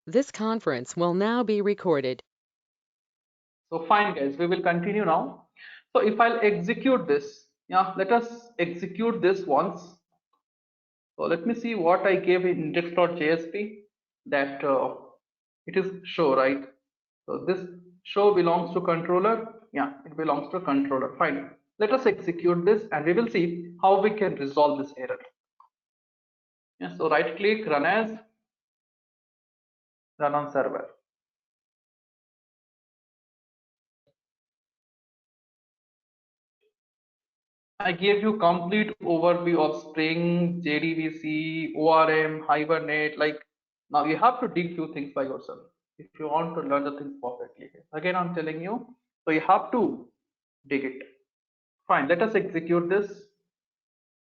This conference will now be recorded. So fine guys, we will continue now. So if I'll execute this, yeah, let us execute this once. So let me see what I gave in index.jsp, that it is show, right? So this show belongs to controller. Yeah, it belongs to controller. Fine. Let us execute this and we will see how we can resolve this error. Yeah, so right click, run as, run on server. I gave you complete overview of Spring, JDBC, ORM, Hibernate. Like now you have to dig few things by yourself if you want to learn the things perfectly. Again, I'm telling you, so you have to dig it. Fine, let us execute this.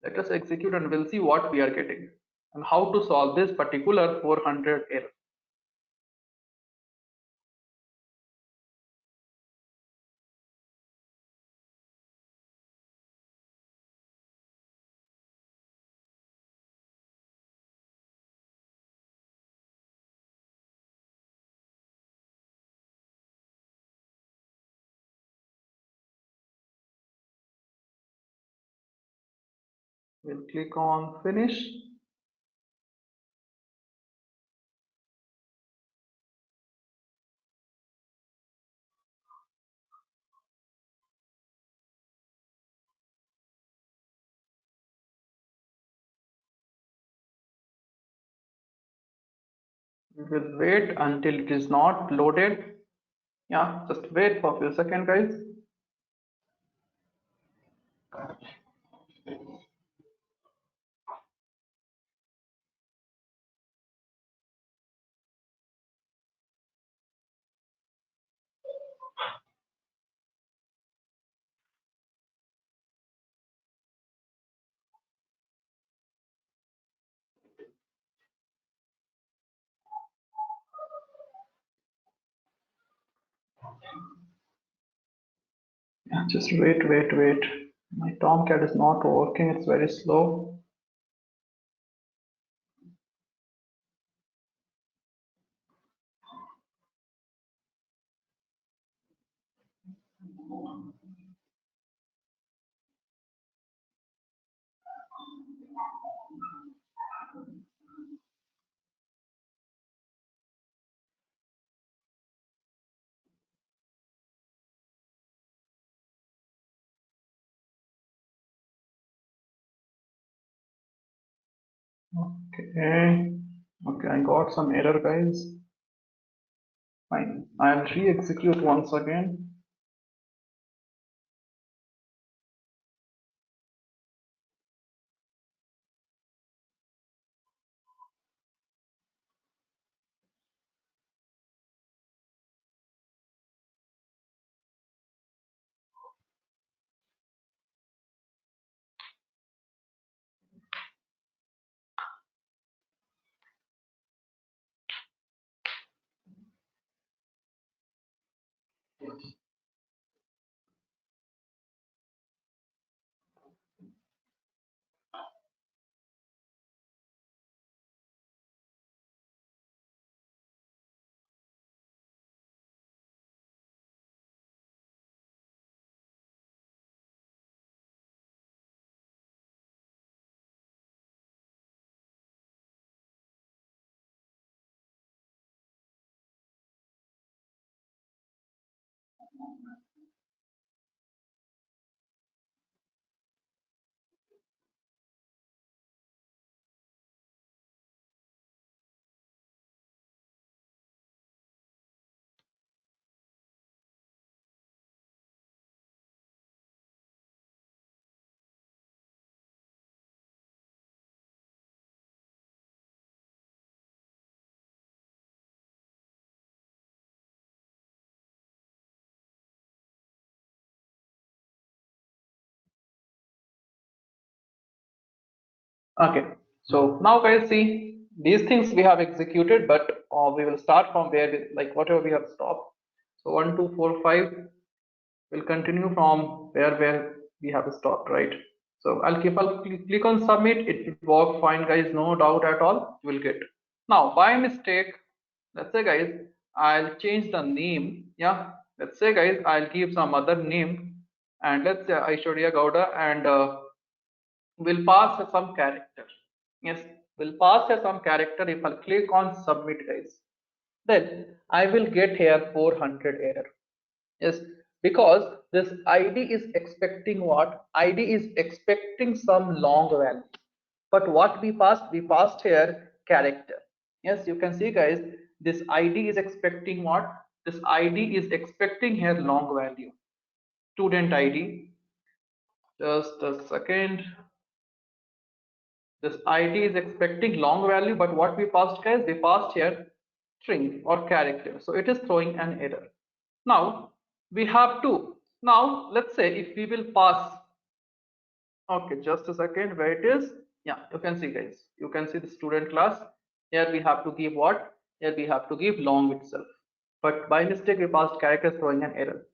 Let us execute and we'll see what we are getting and how to solve this particular 400 error. We'll click on finish. We will wait until it is not loaded. Yeah, just wait for a few seconds, guys. Yeah, just wait. My Tomcat is not working, it's very slow. Okay, okay, I got some error, guys. Fine, I'll re-execute once again. Okay, so now guys see these things we have executed, but we will start from where we, like whatever we have stopped. So 1, 2, 4, 5 will continue from where we have stopped, right? So I'll click on submit. It will work fine, guys. No doubt at all. You will get. Now by mistake, let's say guys, I'll change the name. Yeah, let's say guys, I'll give some other name, and let's say Aishwarya Gowda, and we'll pass some character. Yes, we'll pass some character. If I'll click on submit guys, then I will get here 400 error. Yes, because this ID is expecting what? ID is expecting some long value. But what we passed? We passed here character. Yes, you can see guys, this ID is expecting what? This ID is expecting here long value. Student ID. Just a second. This ID is expecting long value, but what we passed guys? We passed here string or character. So it is throwing an error. Now we have to, now let's say if we will pass, okay, just a second, where it is. Yeah, you can see guys, you can see the student class. Here we have to give what? Here we have to give long itself. But by mistake we passed character throwing an error.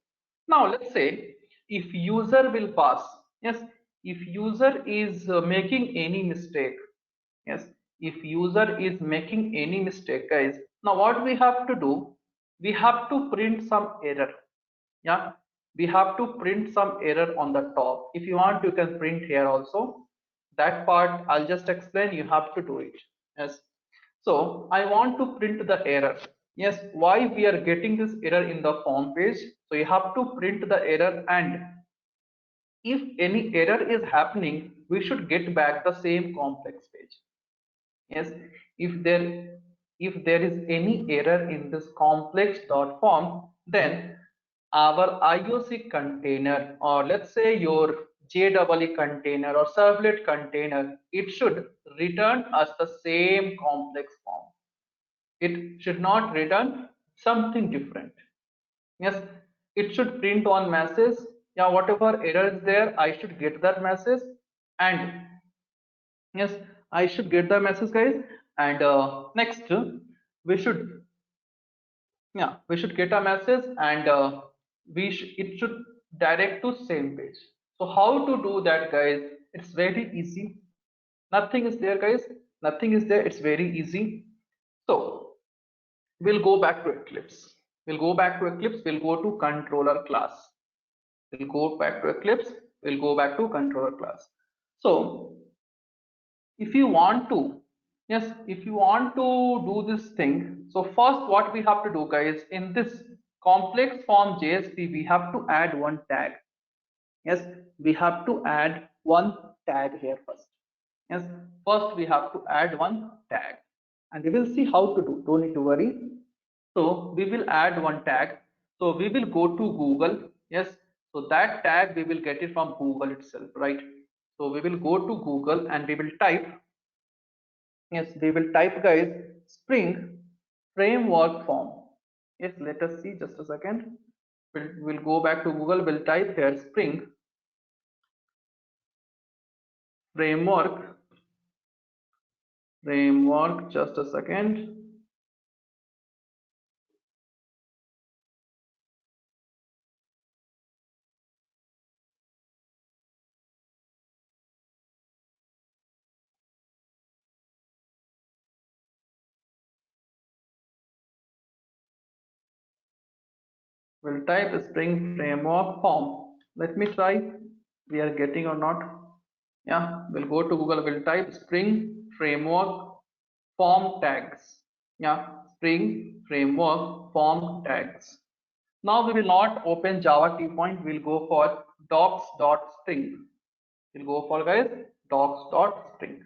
Now let's say if user will pass, yes, if user is making any mistake, yes, if user is making any mistake guys, now what we have to do? We have to print some error. Yeah, we have to print some error on the top. If you want, you can print here also. That part I'll just explain, you have to do it. Yes, so I want to print the error. Yes, why we are getting this error in the form page? So you have to print the error, and if any error is happening, we should get back the same complex page. Yes, if there is any error in this complex dot form, then our IOC container, or let's say your JEE container or servlet container, it should return us the same complex form. It should not return something different. Yes, it should print on message. Yeah, whatever error is there, I should get that message, and yes, I should get the message guys. And next we should, yeah, we should get a message, and it should direct to same page. So how to do that guys? It's very easy. Nothing is there guys, nothing is there, it's very easy. So we'll go back to Eclipse. We'll go to controller class. We'll go back to Eclipse. We'll go back to controller class. So if you want to, yes, if you want to do this thing, so first what we have to do guys, in this complex form JSP, we have to add one tag. Yes, we have to add one tag here first. Yes, first we have to add one tag, and we will see how to do, don't need to worry. So we will add one tag. So we will go to Google. Yes, so that tag we will get it from Google itself, right? So we will go to Google and we will type, yes, we will type guys, Spring framework form. Yes, let us see, just a second. We'll go back to Google. We'll type here Spring framework. Just a second. We'll type Spring framework form. Let me try, we are getting or not. Yeah, we'll go to Google. We'll type Spring framework form tags. Yeah, Spring framework form tags. Now we will not open Java T point. We'll go for docs.string. We'll go for guys docs.string.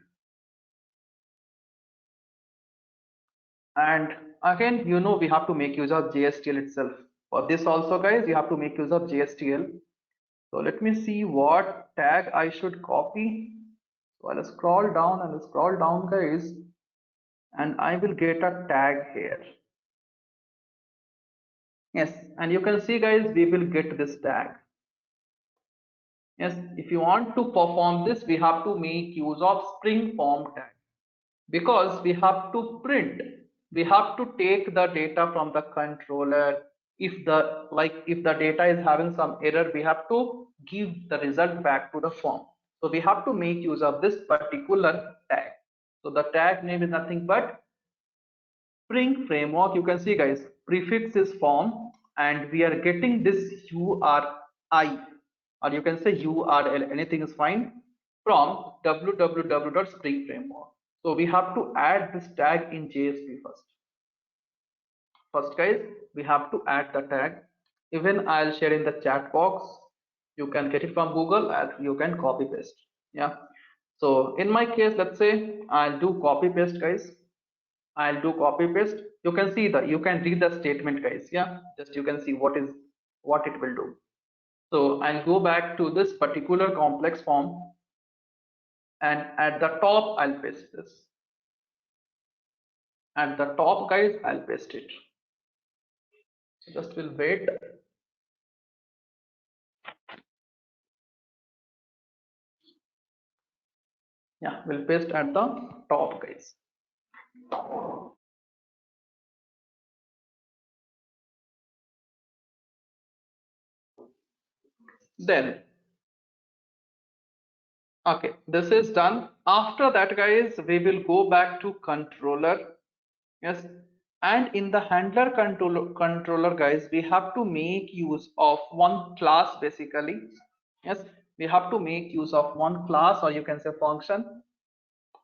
And again, we have to make use of JSTL itself. For this also guys, you have to make use of JSTL. So let me see what tag I should copy. So I'll scroll down guys, and I will get a tag here. Yes, and you can see guys, we will get this tag. Yes, if you want to perform this, we have to make use of Spring form tag, because we have to print, we have to take the data from the controller. If the data is having some error, we have to give the result back to the form. So we have to make use of this particular tag. So the tag name is nothing but Spring framework, you can see guys, prefix is form and we are getting this URI, or you can say URL, anything is fine, from www.spring-framework. So we have to add this tag in JSP first. First guys, we have to add the tag. Even I'll share in the chat box. You can get it from Google and you can copy paste. Yeah. So in my case, let's say I'll do copy paste guys. I'll do copy paste. You can see the, you can read the statement guys. Yeah. Just you can see what it will do. So I'll go back to this particular complex form and at the top I'll paste this. At the top guys, I'll paste it. So just will wait. Yeah, we'll paste at the top guys. Then okay, this is done. After that guys, we will go back to controller. Yes, and in the handler controller guys, we have to make use of one class basically. Yes, we have to make use of one class, or you can say function.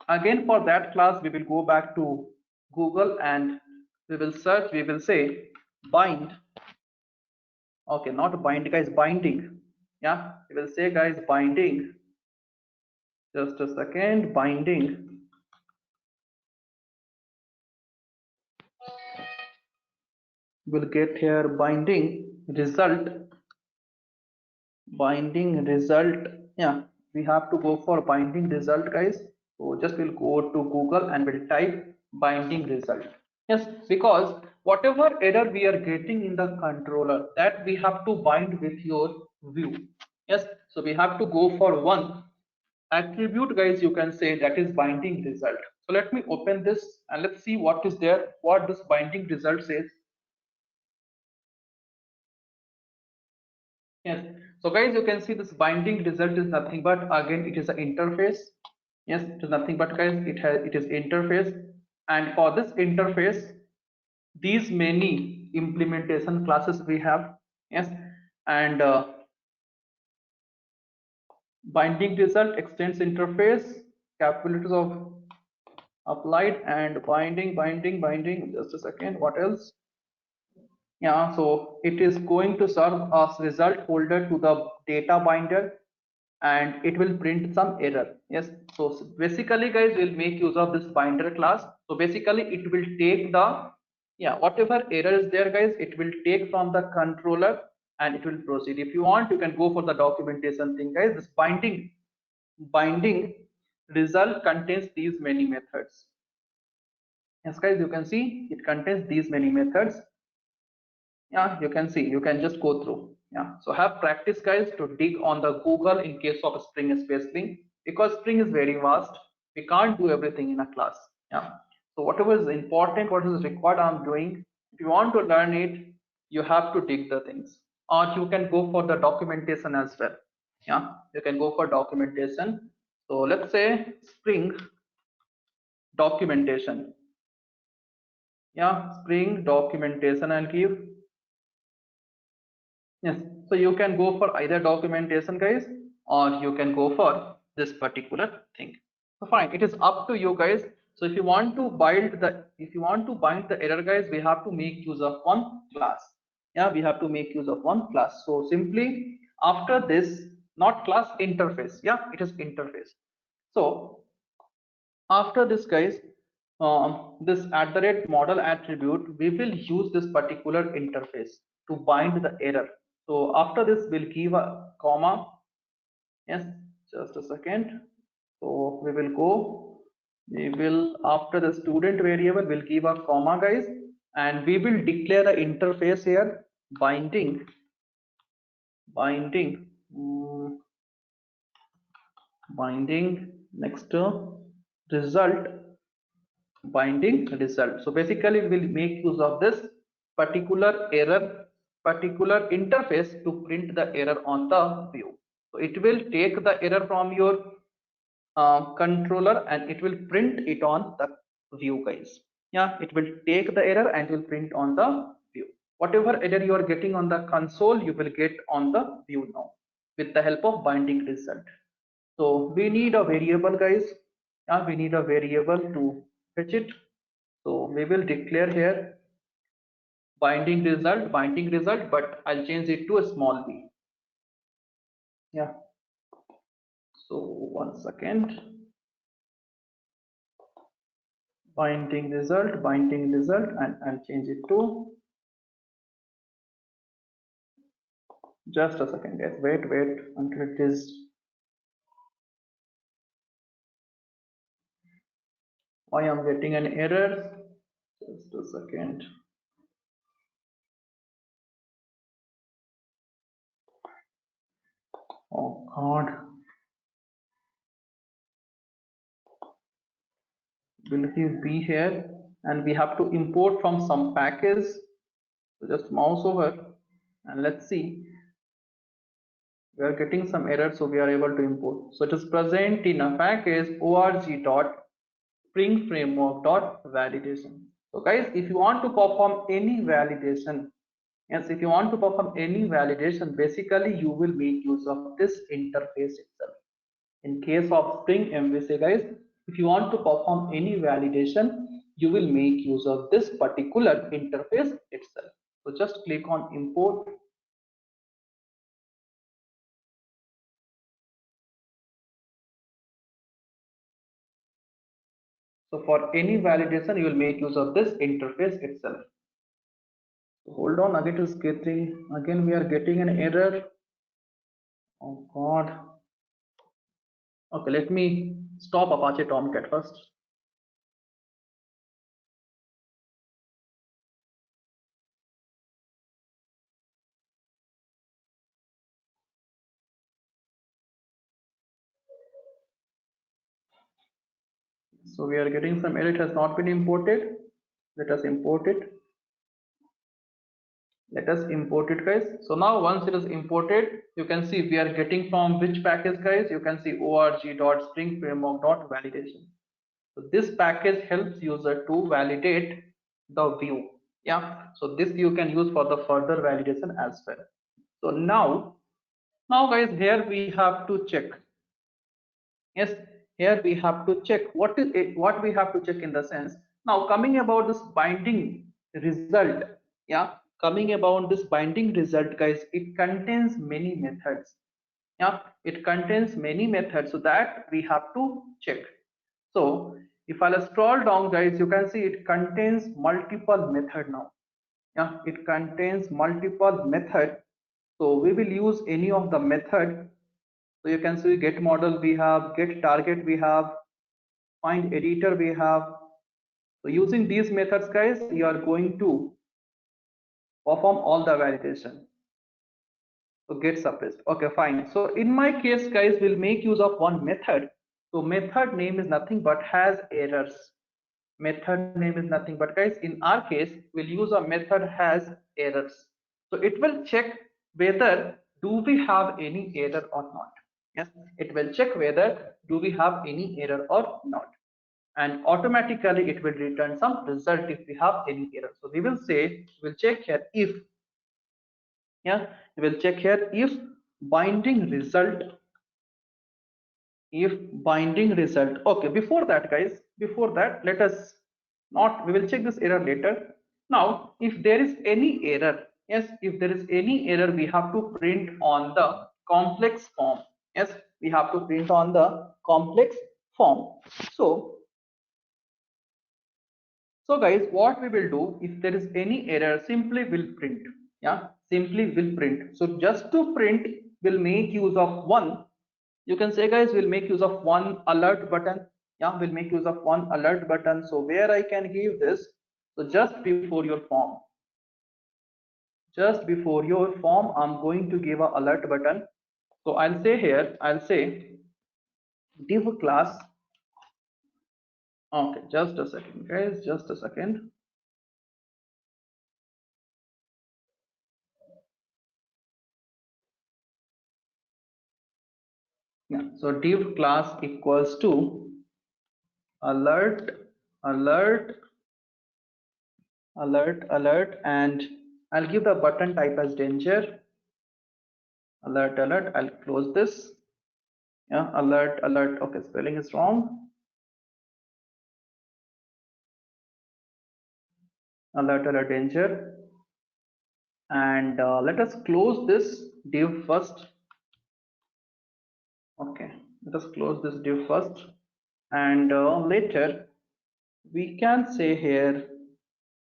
Again, for that class we will go back to Google and we will search, we will say bind. Okay, not bind guys, binding. Yeah, we will say guys binding. Just a second, binding. We'll get here binding result. Binding result. Yeah, we have to go for binding result guys. So just we'll go to Google and we'll type binding result. Yes, because whatever error we are getting in the controller, that we have to bind with your view. Yes, so we have to go for one attribute guys, you can say, that is binding result. So let me open this and let's see what is there, what this binding result says. Yes, so guys, you can see this binding result is nothing but, again, it is an interface. Yes, it is nothing but guys, it is interface, and for this interface, these many implementation classes we have. Yes, and binding result extends interface, capabilities of applied, and binding, just a second, what else? Yeah, so it is going to serve as result holder to the data binder and it will print some error. Yes, so basically guys, we'll make use of this binder class. So basically it will take the, yeah, whatever error is there guys, it will take from the controller and it will proceed. If you want, you can go for the documentation thing guys. This binding result contains these many methods. Yes guys, you can see it contains these many methods. Yeah, you can see, you can just go through. Yeah, so have practice guys to dig on the Google in case of Spring, especially because Spring is very vast. We can't do everything in a class. Yeah, so whatever is important, what is required, I'm doing. If you want to learn it, you have to dig the things, or you can go for the documentation as well. Yeah, you can go for documentation. So let's say Spring documentation. Yeah, Spring documentation, I'll give. Yes, so you can go for either documentation guys, or you can go for this particular thing. So fine, it is up to you guys. So if you want to bind the error guys, we have to make use of one class. Yeah, we have to make use of one class. So simply after this, not class, interface. Yeah, it is interface. So after this guys, this @model attribute, we will use this particular interface to bind the error. So after this, we'll give a comma. Yes, just a second. So we will go, we will, after the student variable, we'll give a comma guys, and we will declare the interface here, binding, mm, binding, next to result, binding result. So basically we will make use of this particular error, particular interface to print the error on the view. So it will take the error from your controller and it will print it on the view guys. Yeah, it will take the error and will print on the view. Whatever error you are getting on the console, you will get on the view now with the help of binding result. So we need a variable, guys. Yeah, we need a variable to fetch it. So we will declare here binding result, but I'll change it to a small b. Yeah. So 1 second. Binding result, and I'll change it to, just a second, guys. Wait until it is. Why I'm getting an error? Just a second. Oh God. Will he be here? And we have to import from some package. So just mouse over and let's see. We are getting some error, so we are able to import. So it is present in a package org.springframework.validation. So guys, if you want to perform any validation, yes, if you want to perform any validation, basically you will make use of this interface itself. In case of Spring MVC, guys, if you want to perform any validation, you will make use of this particular interface itself. So just click on import. So for any validation, you will make use of this interface itself. So hold on, again it is getting, again we are getting an error. Oh God. Okay, let me stop Apache Tomcat first. So we are getting some error, it has not been imported. Let us import it. Let us import it, guys. So now once it is imported, you can see we are getting from which package, guys. You can see org.springframework.validation. So this package helps user to validate the view. Yeah, so this you can use for the further validation as well. So now guys, here we have to check. Yes, here we have to check what is it, what we have to check in the sense. Now coming about this binding result. Yeah, coming about this binding result, guys, it contains many methods. Yeah, it contains many methods, so that we have to check. So if I'll scroll down, guys, you can see it contains multiple method now. Yeah, it contains multiple method. So we will use any of the method. So you can see get model we have, get target we have, find editor we have. So using these methods, guys, you are going to perform all the validation. So get suppressed. Okay, fine. So in my case, guys, we'll make use of one method. So method name is nothing but has errors. Method name is nothing but, guys, in our case, we'll use a method has errors. So it will check whether do we have any error or not. Yes, it will check whether do we have any error or not. And automatically it will return some result if we have any error. So we will say, we'll check here if, yeah, we will check here if binding result, if binding result. Okay, before that, guys, before that, let us not, we will check this error later. Now if there is any error, yes, if there is any error, we have to print on the complex form. Yes, we have to print on the complex form. So guys, what we will do, if there is any error, simply will print. Yeah, simply will print. So just to print, we'll make use of one. You can say, guys, we'll make use of one alert button. Yeah, we'll make use of one alert button. So where I can give this, so just before your form, I'm going to give a alert button. So I'll say here, I'll say div class. Okay, just a second, guys, just a second. Yeah, so div class equals to alert alert, and I'll give the button type as danger. Alert, I'll close this. Yeah, alert. Okay, spelling is wrong. Alert, danger. And let us close this div first. Okay, let us close this div first. And later we can say here,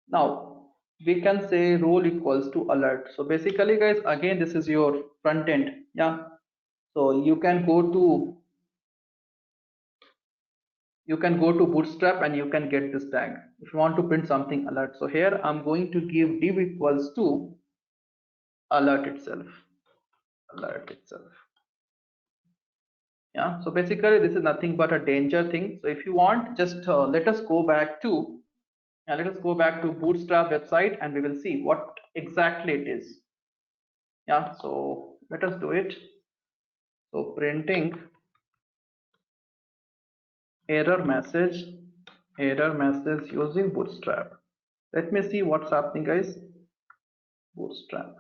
now we can say role equals to alert. So basically guys, again this is your front end. Yeah, so you can go to bootstrap and you can get this tag if you want to print something alert. So here I'm going to give div equals to alert itself. Yeah, so basically this is nothing but a danger thing. So if you want, just let us go back to bootstrap website and we will see what exactly it is. Yeah, so let us do it. So printing error message using bootstrap. Let me see what's happening guys. Bootstrap.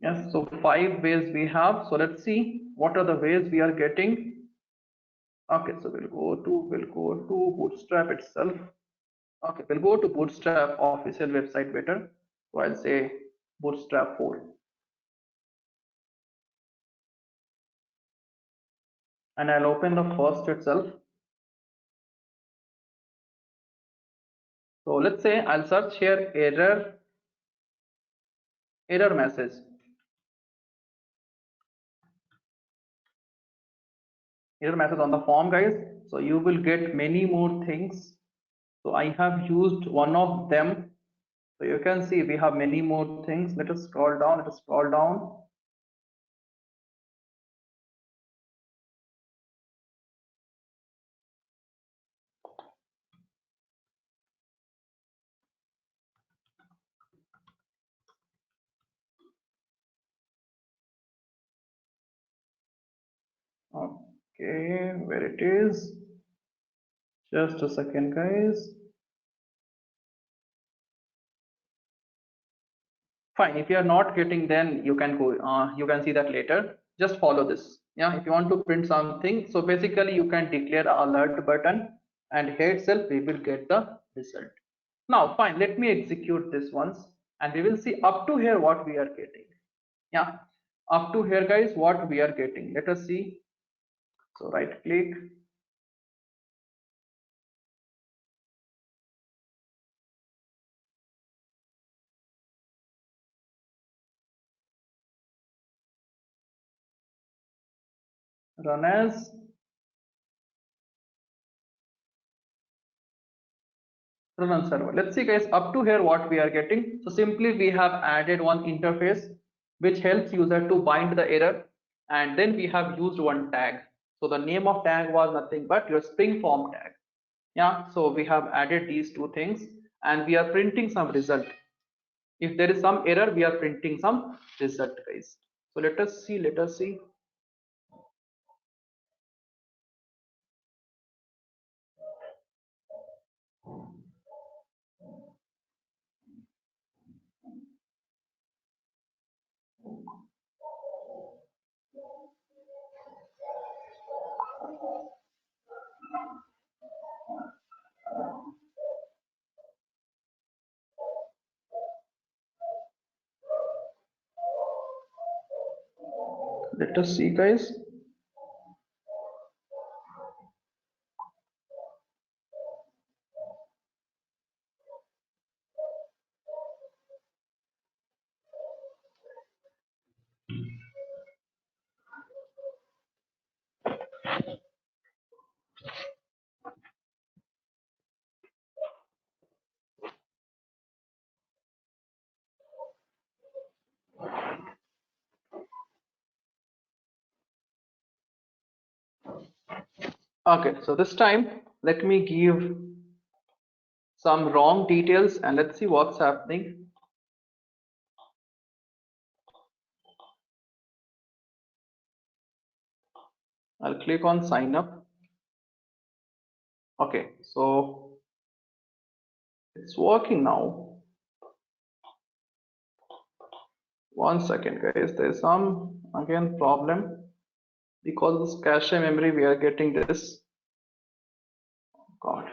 Yes, so 5 ways we have. So let's see what are the ways we are getting. Okay, so we'll go to bootstrap itself. Okay, we'll go to bootstrap official website better. So I'll say bootstrap 4. And I'll open the first itself. So let's say I'll search here error message. Error message on the form guys. So you will get many more things. So I have used one of them. So you can see we have many more things. Let us scroll down. Okay, where it is? Just a second, guys. Fine. If you are not getting, then you can go. You can see that later. Just follow this. Yeah. If you want to print something, so basically you can declare alert button, and here itself we will get the result. Now, fine. Let me execute this once, and we will see up to here what we are getting. Yeah. Up to here, guys, what we are getting. Let us see. So right click. Run as. Run on server. Let's see guys, up to here what we are getting. So simply we have added one interface which helps user to bind the error, and then we have used one tag. So the name of tag was nothing but your spring form tag. Yeah, so we have added these two things and we are printing some result. If there is some error, we are printing some result guys. So let us see. Let us see guys. Okay, so this time let me give some wrong details and let's see what's happening. I'll click on sign up. Okay, so it's working now. One second, guys. There's some again problem because of this cache memory. We are getting this. God,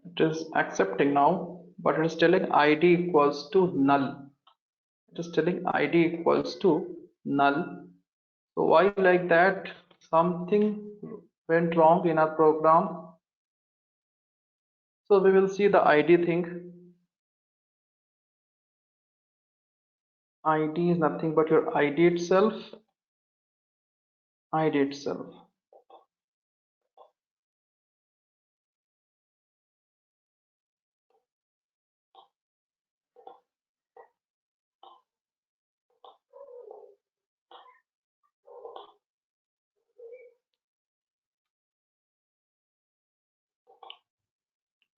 it is accepting now, but it is telling ID equals to null. It is telling ID equals to null. So why like that? Something went wrong in our program. So we will see the ID thing. ID is nothing but your ID itself. ID itself.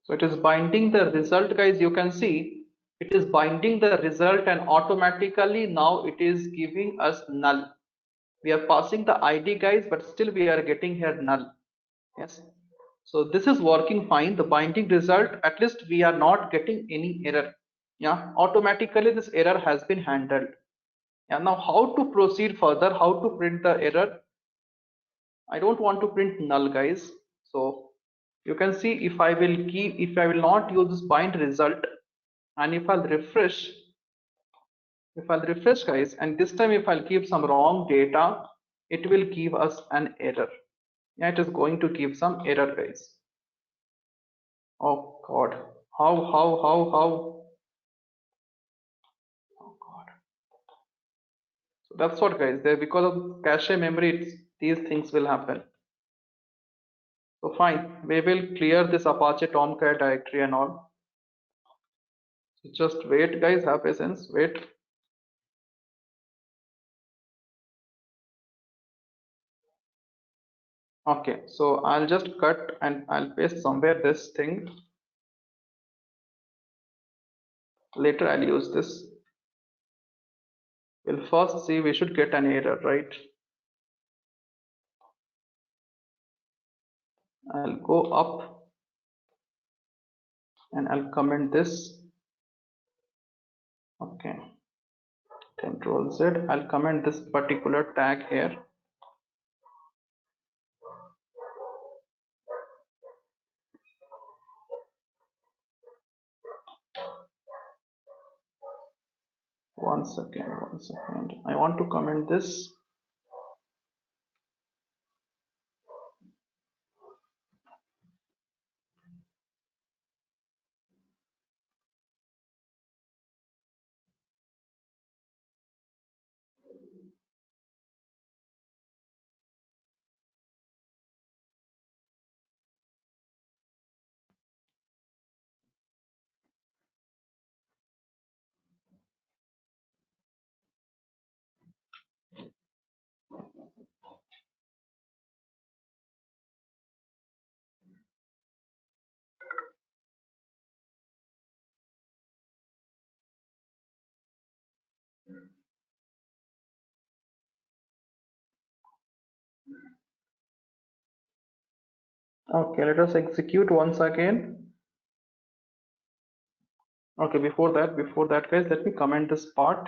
So it is binding the result, guys. You can see it is binding the result and automatically now it is giving us null. We are passing the ID, guys, but still we are getting here null. Yes. So this is working fine. The binding result, at least we are not getting any error. Yeah, automatically this error has been handled. Yeah, now how to proceed further, how to print the error? I don't want to print null, guys. So you can see if I will not use this bind result, and if I'll refresh, guys, and this time if I'll give some wrong data, it will give us an error. Yeah, it is going to give some error, guys. Oh God, how? Oh God. So that's what, guys. There, because of cache memory, these things will happen. So fine, we will clear this Apache Tomcat directory and all. So just wait, guys. Have patience. Wait. Okay, so I'll just cut and I'll paste somewhere this thing. Later I'll use this. We'll first see we should get an error, right? I'll go up and I'll comment this. Okay, Control Z. I'll comment this particular tag here. One second. I want to comment this. Okay, let us execute once again. Okay, before that, guys, let me comment this part.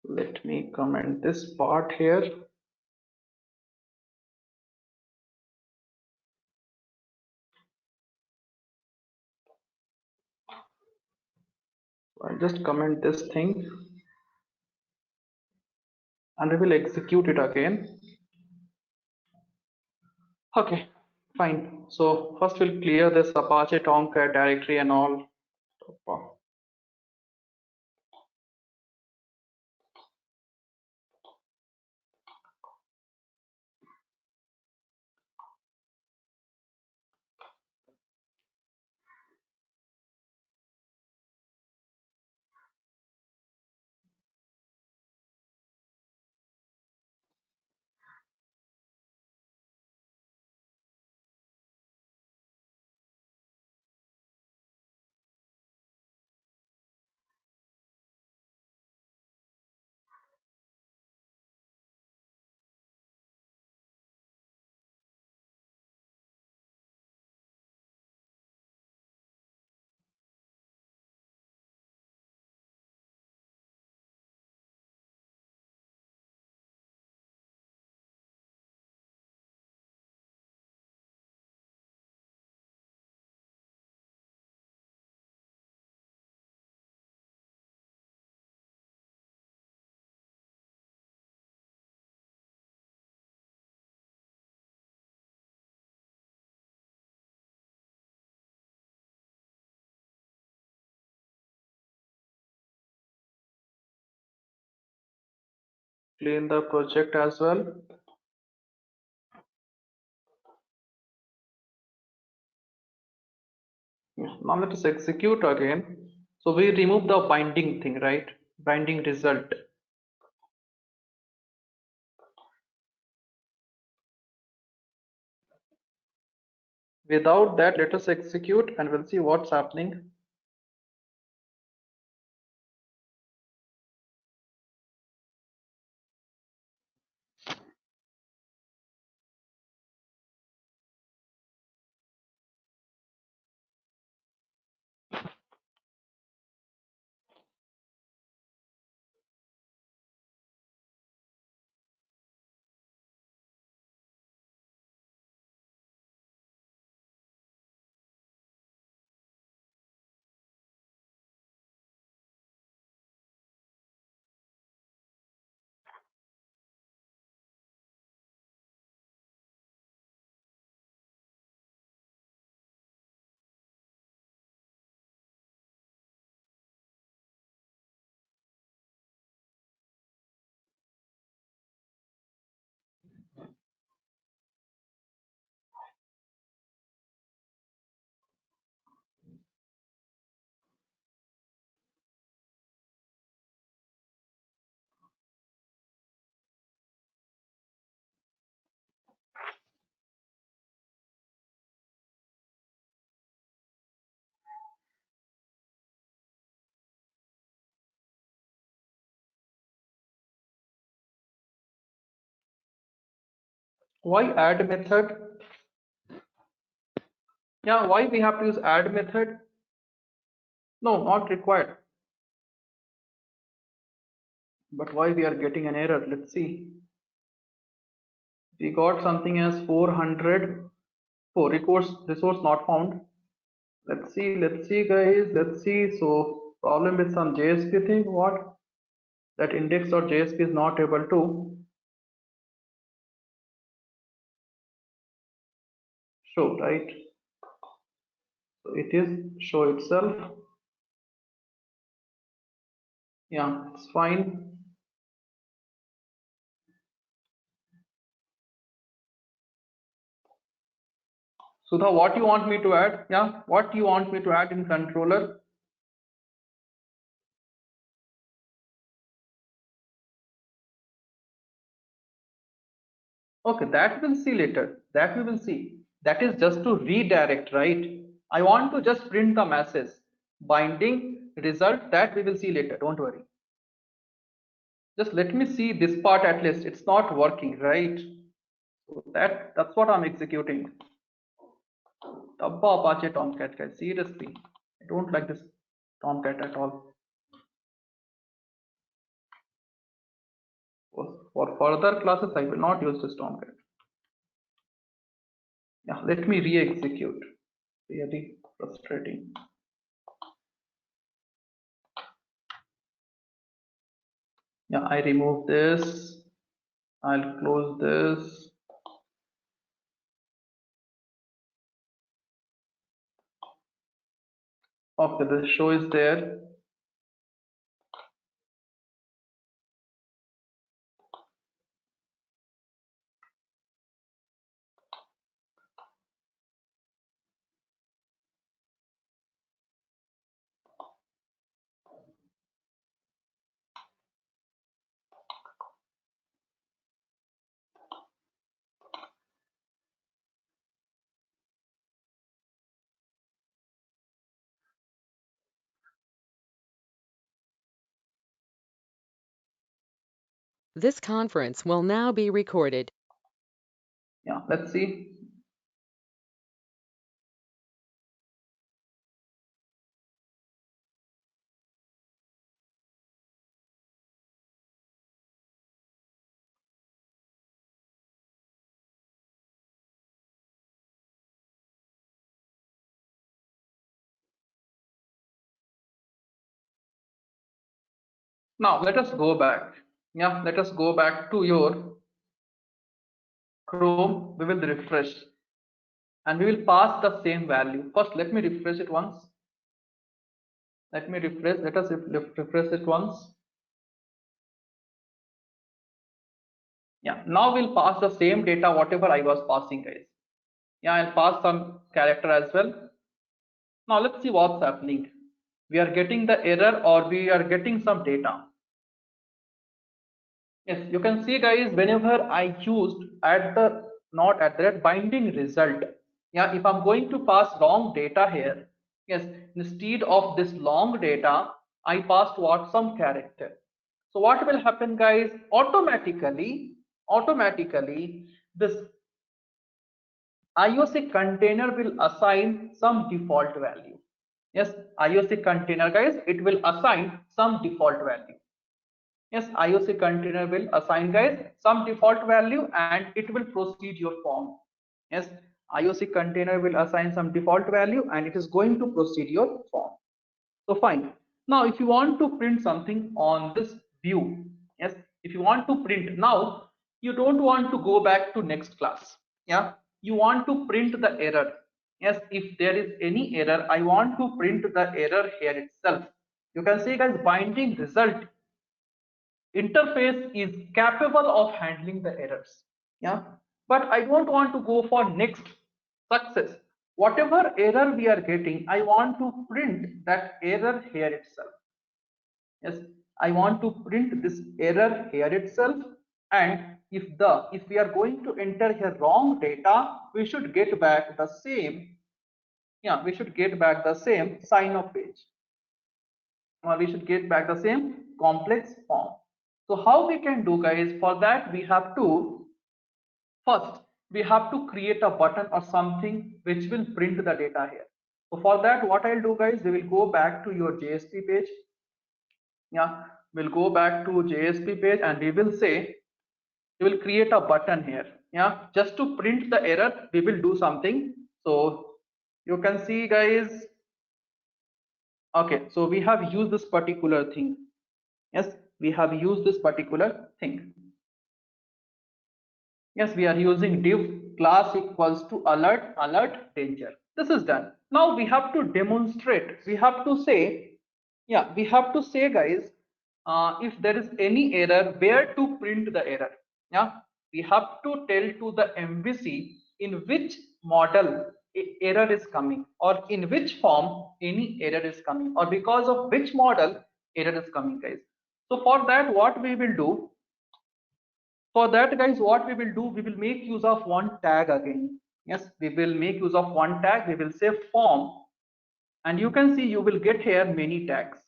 Let me comment this part here. I'll just comment this thing and we will execute it again. Okay, fine. So first we'll clear this Apache Tomcat directory and all. clean the project as well. Yeah, now let us execute again. So we remove the binding thing, right? Binding result. Without that, let us execute and we'll see what's happening. Why add method? Yeah, why we have to use add method? No, not required. But why we are getting an error? Let's see. We got something as 400 for resource not found. Let's see guys, let's see. So problem with some JSP thing, what? That index.jsp is not able to show, right? So it is show itself. Yeah, it's fine. Sudha, what you want me to add? Yeah, what you want me to add in controller? Okay, that we'll see later. That we will see. That is just to redirect, right? I want to just print the message. Binding result, that we will see later. Don't worry. Just let me see this part at least. It's not working, right? So that's what I'm executing. Tabba Apache Tomcat guys. Seriously. I don't like this Tomcat at all. For further classes, I will not use this Tomcat. Yeah, let me re-execute. Really frustrating. Yeah, I remove this. I'll close this. Okay, the show is there. This conference will now be recorded. Yeah, let's see. Now let us go back. Yeah, let us go back to your Chrome. We will refresh and we will pass the same value. First, let me refresh it once. Let me refresh. Let us refresh it once. Yeah, now we'll pass the same data whatever I was passing, guys. Yeah, I'll pass some character as well. Now let's see what's happening. We are getting the error or we are getting some data. Yes, you can see, guys, whenever I used at the not at that binding result. Yeah, if I'm going to pass long data here, yes, instead of this long data, I passed what some character. So what will happen, guys? Automatically, this IOC container will assign some default value. Yes, IOC container, guys, it will assign some default value. Yes, IOC container will assign, guys, some default value and it will proceed your form. Yes, IOC container will assign some default value and it is going to proceed your form. So fine. Now, if you want to print something on this view, yes, if you want to print now, you don't want to go back to next class. Yeah, you want to print the error. Yes, if there is any error, I want to print the error here itself. You can see, guys, binding result interface is capable of handling the errors. Yeah, but I don't want to go for next success. Whatever error we are getting, I want to print that error here itself. Yes, I want to print this error here itself. And if we are going to enter here wrong data, we should get back the same. Yeah, we should get back the same sign up page, or we should get back the same complex form. So how we can do, guys? For that we have to first we have to create a button or something which will print the data here. So for that, what I'll do, guys, we will go back to your JSP page. Yeah, we'll go back to JSP page and we will say we will create a button here. Yeah, just to print the error, we will do something. So you can see, guys. Okay, so we have used this particular thing. Yes, we have used this particular thing. Yes, we are using div class equals to alert danger. This is done. Now we have to demonstrate. We have to say, yeah, we have to say, guys, if there is any error, where to print the error. Yeah, we have to tell to the MVC in which model error is coming, or in which form any error is coming, or because of which model error is coming, guys. So for that, what we will do, for that, guys, what we will do, we will make use of one tag again. Yes, we will make use of one tag. We will say form, and you can see you will get here many tags.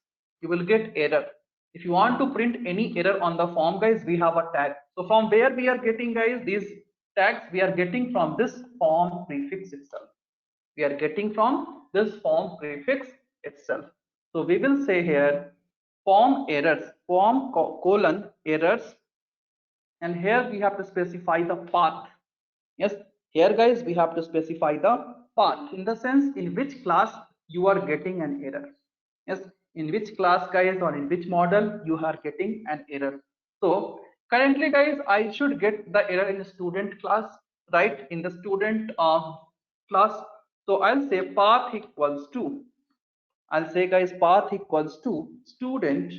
You will get error. If you want to print any error on the form, guys, we have a tag. So from where we are getting, guys, these tags we are getting from this form prefix itself. We are getting from this form prefix itself. So we will say here form errors, form colon errors, and here we have to specify the path. Yes, here, guys, we have to specify the path, in the sense in which class you are getting an error. Yes, in which class, guys, or in which model you are getting an error. So currently, guys, I should get the error in student class, right? In the student class. So I'll say path equals to, I'll say, guys, path equals to student.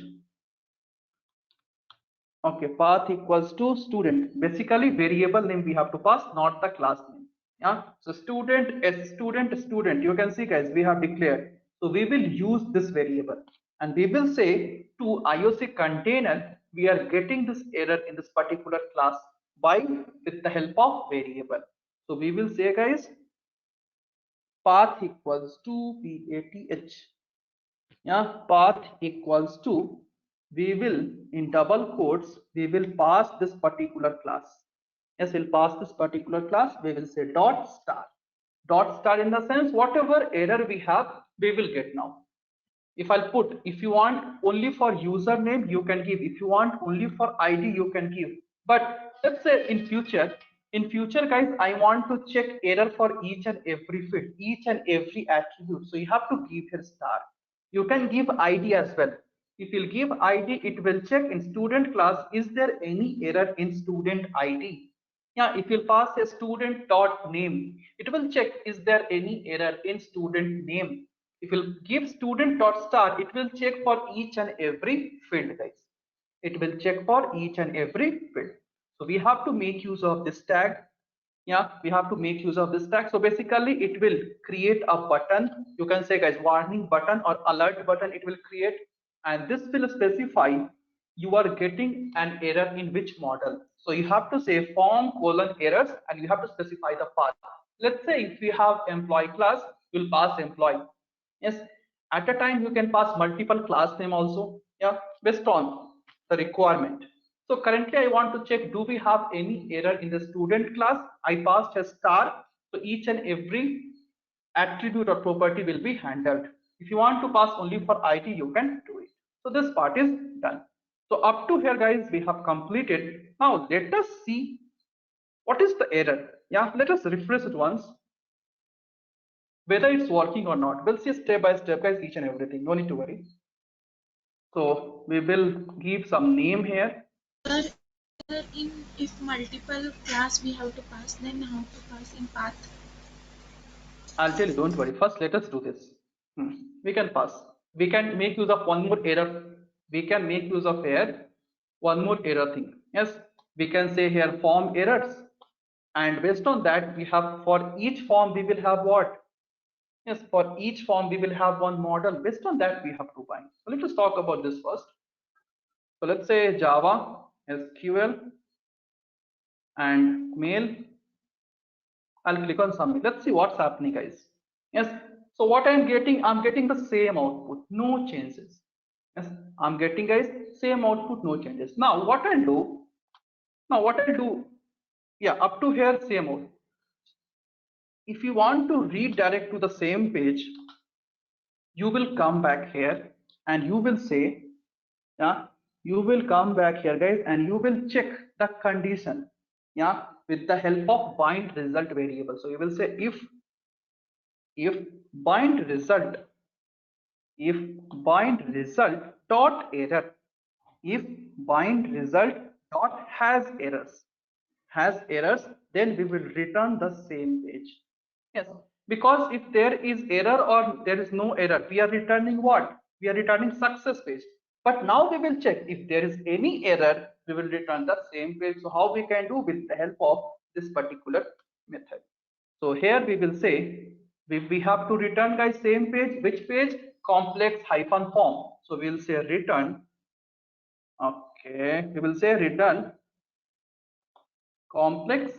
Okay, path equals to student. Basically, variable name we have to pass, not the class name. Yeah. So student is student. You can see, guys, we have declared. So we will use this variable, and we will say to IOC container we are getting this error in this particular class by with the help of variable. So we will say, guys, path equals to path. Yeah, path equals to, we will, in double quotes, we will pass this particular class. Yes, we'll pass this particular class. We will say dot star. Dot star, in the sense whatever error we have, we will get now. If I'll put, if you want only for username, you can give. If you want only for ID, you can give. But let's say in future, guys, I want to check error for each and every field, each and every attribute. So you have to give here star. You can give ID as well. If you'll give ID, it will check in student class, is there any error in student ID? Yeah, if you pass a student dot name, it will check, is there any error in student name? If you give student dot star, it will check for each and every field, guys. It will check for each and every field. So we have to make use of this tag. Yeah, we have to make use of this tag. So basically it will create a button. You can say guys warning button or alert button it will create, and this will specify you are getting an error in which model. So you have to say form colon errors and you have to specify the path. Let's say if we have employee class, you'll pass employee. Yes, at a time you can pass multiple class name also. Yeah, based on the requirement. So currently I want to check, do we have any error in the student class? I passed a star. So each and every attribute or property will be handled. If you want to pass only for ID, you can do it. So this part is done. So up to here guys, we have completed. Now let us see what is the error. Yeah, let us refresh it once, whether it's working or not. We'll see step by step guys, each and everything, no need to worry. So we will give some name here. In if multiple class we have to pass, then how to pass in path? I'll tell you, don't worry. First, let us do this. We can pass. We can make use of one more error. We can make use of here one more error thing. Yes, we can say here form errors. And based on that, we have for each form, we will have what? Yes, for each form, we will have one model. Based on that, we have to bind. So let us talk about this first. So let's say Java, SQL, and mail. I'll click on submit. Let's see what's happening, guys. Yes. So what I'm getting the same output, no changes. Yes, I'm getting guys same output, no changes. Now what I'll do, yeah, up to here same output. If you want to redirect to the same page, you will come back here and you will say, yeah, you will come back here, guys, and you will check the condition, yeah, with the help of bind result variable. So you will say if bind result if bind result dot error if bind result dot has errors, then we will return the same page. Yes, because if there is error or there is no error, we are returning what? We are returning success page. But now we will check if there is any error, we will return the same page. So how we can do with the help of this particular method? So here we will say we have to return guys same page. Which page? Complex hyphen form. So we'll say return. Okay, we will say return complex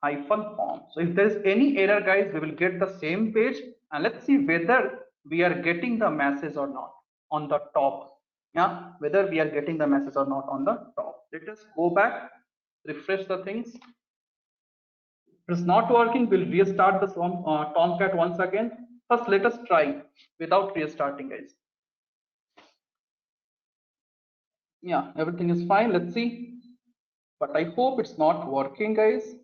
hyphen form. So if there is any error guys, we will get the same page, and let's see whether we are getting the message or not on the top. Yeah, whether we are getting the message or not on the top. Let us go back, refresh the things. If it's not working, we'll restart the Tomcat once again. First, let us try without restarting, guys. Yeah, everything is fine. Let's see. But I hope it's not working, guys.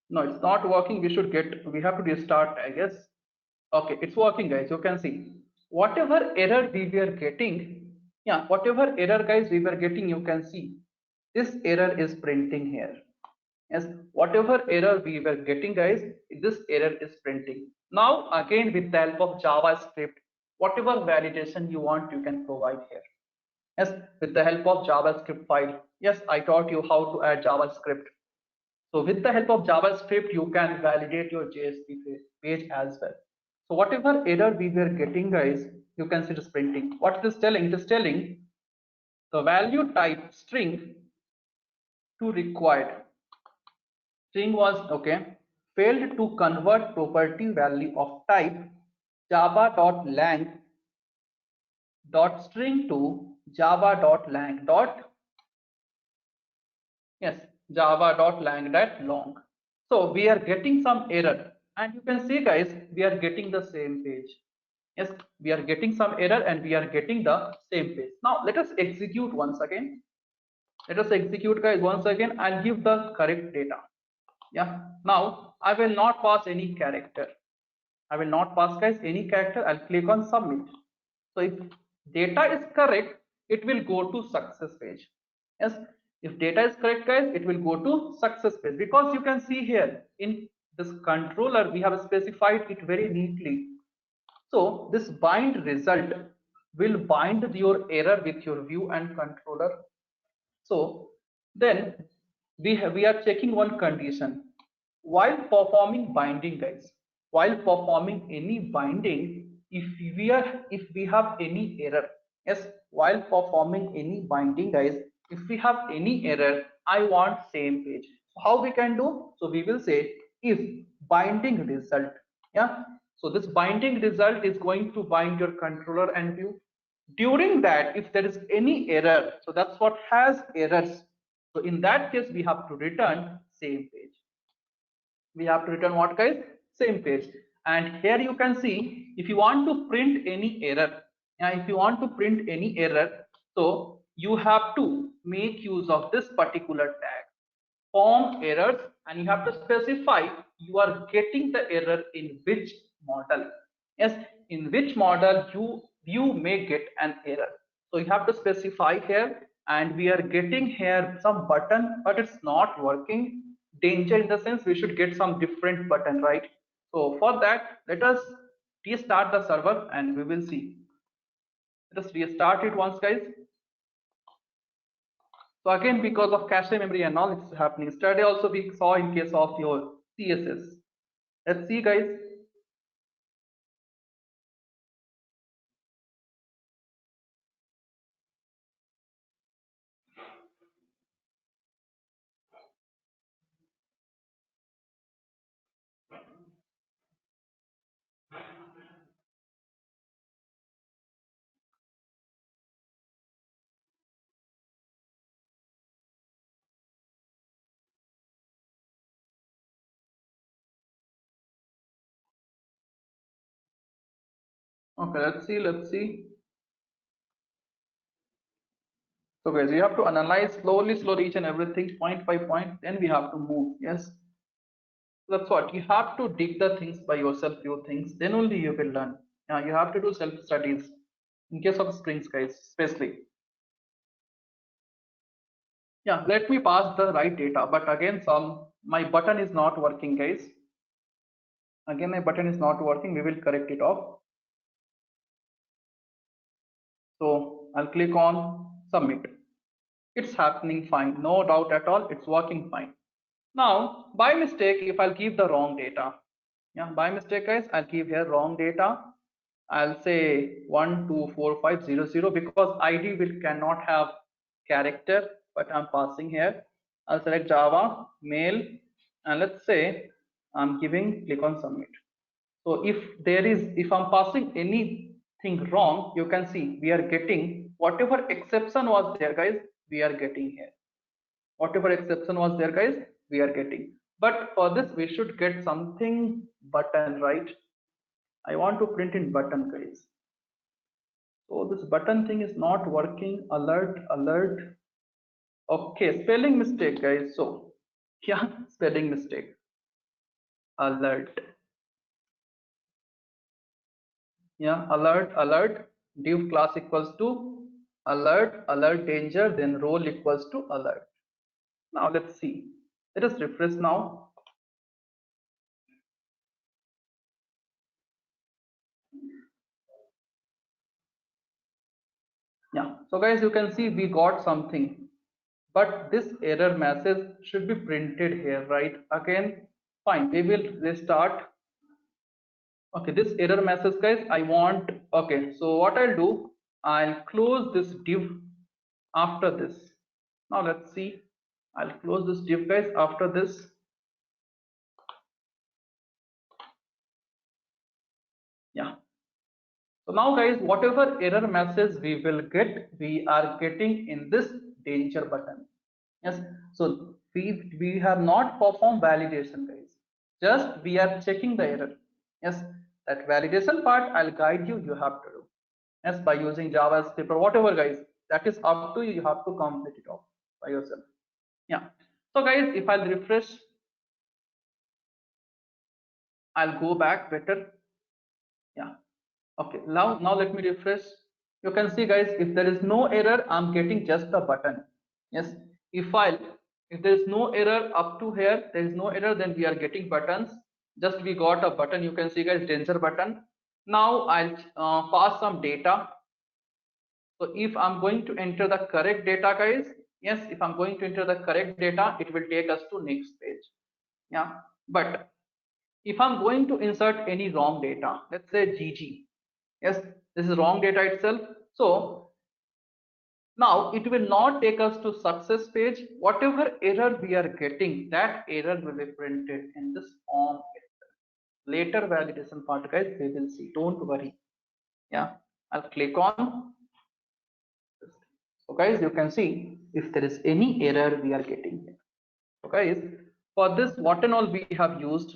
No, it's not working. We have to restart, I guess. Okay, it's working, guys. You can see whatever error we were getting. Yeah, whatever error, guys, we were getting, you can see this error is printing here. Yes, whatever error we were getting guys, this error is printing. Now again with the help of JavaScript, whatever validation you want you can provide here. Yes, with the help of JavaScript file. Yes, I taught you how to add JavaScript. So with the help of JavaScript you can validate your JSP page as well. So whatever error we were getting guys, you can see it is printing. What it is telling? It is telling the value type string to required. String was okay, failed to convert property value of type java.lang dot string to java.lang dot, yes, java.lang dot long. So we are getting some error, and you can see guys we are getting the same page. Yes, we are getting some error and we are getting the same page. Now let us execute once again. Let us execute guys once again and give the correct data. Yeah, now I will not pass any character. I will not pass guys any character. I'll click on submit. So if data is correct, it will go to success page. Yes, if data is correct guys, it will go to success page, because you can see here in this controller we have specified it very neatly. So this bind result will bind your error with your view and controller. So then we are checking one condition while performing binding, guys. While performing any binding, if we have any error, yes, while performing any binding, guys, if we have any error, I want same page. So how we can do? So we will say if binding result, yeah. So this binding result is going to bind your controller and view. During that, if there is any error, so that's what has errors. So in that case, we have to return same page. We have to return what, guys? Same page. And here you can see if you want to print any error, if you want to print any error, so you have to make use of this particular tag form errors, and you have to specify you are getting the error in which model. Yes, in which model you may get an error. So you have to specify here, and we are getting here some button, but it's not working. Danger in the sense we should get some different button, right? So for that, let us restart the server and we will see. Let us restart it once, guys. So again, because of cache memory and all, it's happening. Yesterday also we saw in case of your CSS. Let's see, guys. Okay, let's see, let's see. So guys, you have to analyze slowly each and everything point by point, then we have to move. Yes, that's what you have to dig the things by yourself, few things, then only you will learn. Yeah, you have to do self studies in case of strings, guys, especially. Yeah, let me pass the right data, but again, my button is not working, guys. Again, my button is not working. We will correct it off. So I'll click on submit. It's happening fine, no doubt at all, it's working fine. Now by mistake, if I'll give the wrong data, yeah, by mistake, guys, I'll give here wrong data. I'll say 124500 because id will cannot have character, but I'm passing here. I'll select Java mail, and let's say I'm giving click on submit. So if I'm passing anything wrong, you can see we are getting whatever exception was there, guys, we are getting here. Whatever exception was there, guys, we are getting. But for this, we should get something button, right? I want to print in button, guys. So this button thing is not working. Alert, alert. Okay, spelling mistake, guys. So yeah, spelling mistake. Alert. Yeah, alert, alert. Div class equals to alert, alert danger, then role equals to alert. Now let's see. Let us refresh now. Yeah, so guys, you can see we got something, but this error message should be printed here, right? Again, fine, we will restart. Okay, this error message, guys, I want. Okay, so what I'll do, I'll close this div after this. Now let's see. I'll close this div, guys, after this. Yeah. So now, guys, whatever error message we will get, we are getting in this danger button. Yes. So we have not performed validation, guys. Just we are checking the error. Yes. That validation part I'll guide you. You have to do. Yes, by using JavaScript or whatever, guys. That is up to you. You have to complete it off by yourself. Yeah. So, guys, if I'll refresh, I'll go back better. Yeah. Okay, now let me refresh. You can see, guys, if there is no error, I'm getting just a button. Yes, if there is no error up to here, there is no error, then we are getting buttons. Just we got a button. You can see, guys, danger button. Now I'll pass some data. So if I'm going to enter the correct data, guys, yes, if I'm going to enter the correct data, it will take us to next page. Yeah, but if I'm going to insert any wrong data, let's say GG, yes, this is wrong data itself. So now it will not take us to success page. Whatever error we are getting, that error will be printed in this form itself. Later validation part, guys, we will see. Don't worry. Yeah, I'll click on this. So guys, you can see if there is any error we are getting here. So guys, for this, what and all we have used.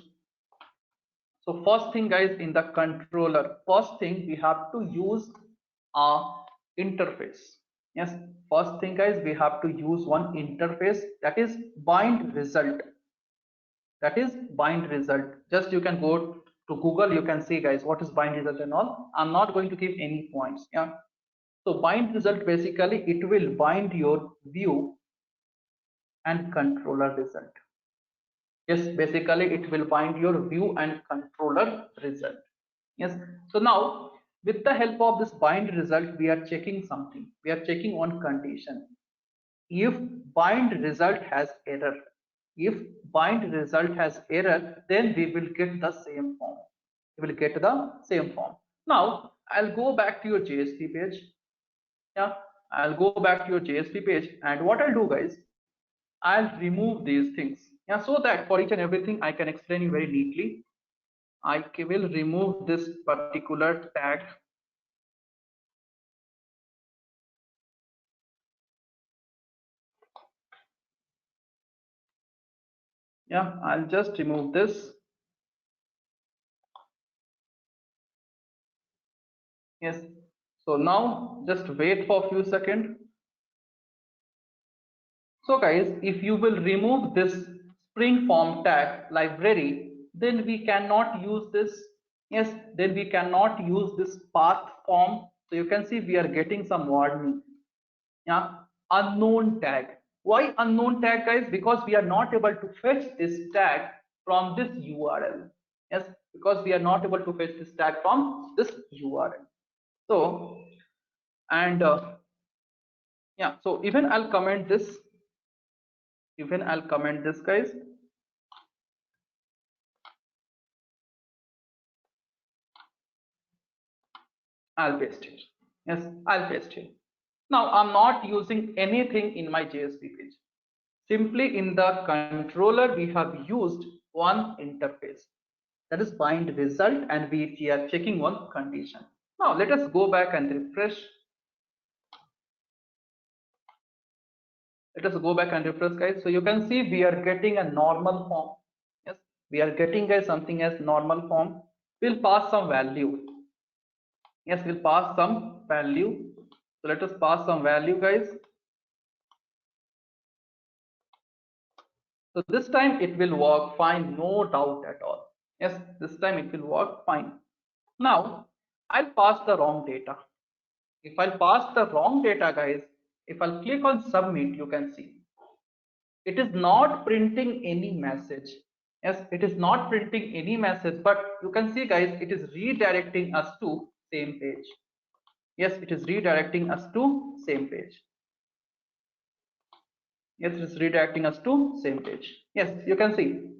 So first thing, guys, in the controller, first thing we have to use a interface. Yes, first thing, guys, we have to use one interface, that is bind result. That is bind result. Just you can go to Google, you can see, guys, what is bind result and all. I'm not going to give any points. Yeah. So bind result, basically it will bind your view and controller result. Yes, basically it will bind your view and controller result. Yes, so now with the help of this bind result, we are checking something. We are checking one condition. If bind result has error, if bind result has error, then we will get the same form. We will get the same form. Now I'll go back to your JSP page. Yeah, I'll go back to your JSP page, and what I'll do, guys, I'll remove these things. Yeah, so that for each and everything I can explain you very neatly. I will remove this particular tag. Yeah, I'll just remove this. Yes. So now just wait for a few seconds. So guys, if you will remove this spring form tag library, then we cannot use this. Yes, then we cannot use this path form. So you can see we are getting some warning. Yeah, unknown tag. Why unknown tag, guys? Because we are not able to fetch this tag from this URL. Yes, because we are not able to fetch this tag from this URL. So, and yeah, so even I'll comment this. Even I'll comment this, guys. I'll paste it. Yes, I'll paste it. Now I'm not using anything in my JSP page. Simply in the controller, we have used one interface, that is bind result, and we are checking one condition. Now let us go back and refresh. Let us go back and refresh, guys. So you can see we are getting a normal form. Yes, we are getting, guys, something as normal form. We'll pass some value. Yes, we'll pass some value. So let us pass some value, guys. So this time it will work fine, no doubt at all. Yes, this time it will work fine. Now I'll pass the wrong data. If I'll pass the wrong data, guys, if I'll click on submit, you can see it is not printing any message. Yes, it is not printing any message, but you can see, guys, it is redirecting us to same page. Yes, it is redirecting us to same page. Yes, it is redirecting us to same page. Yes, you can see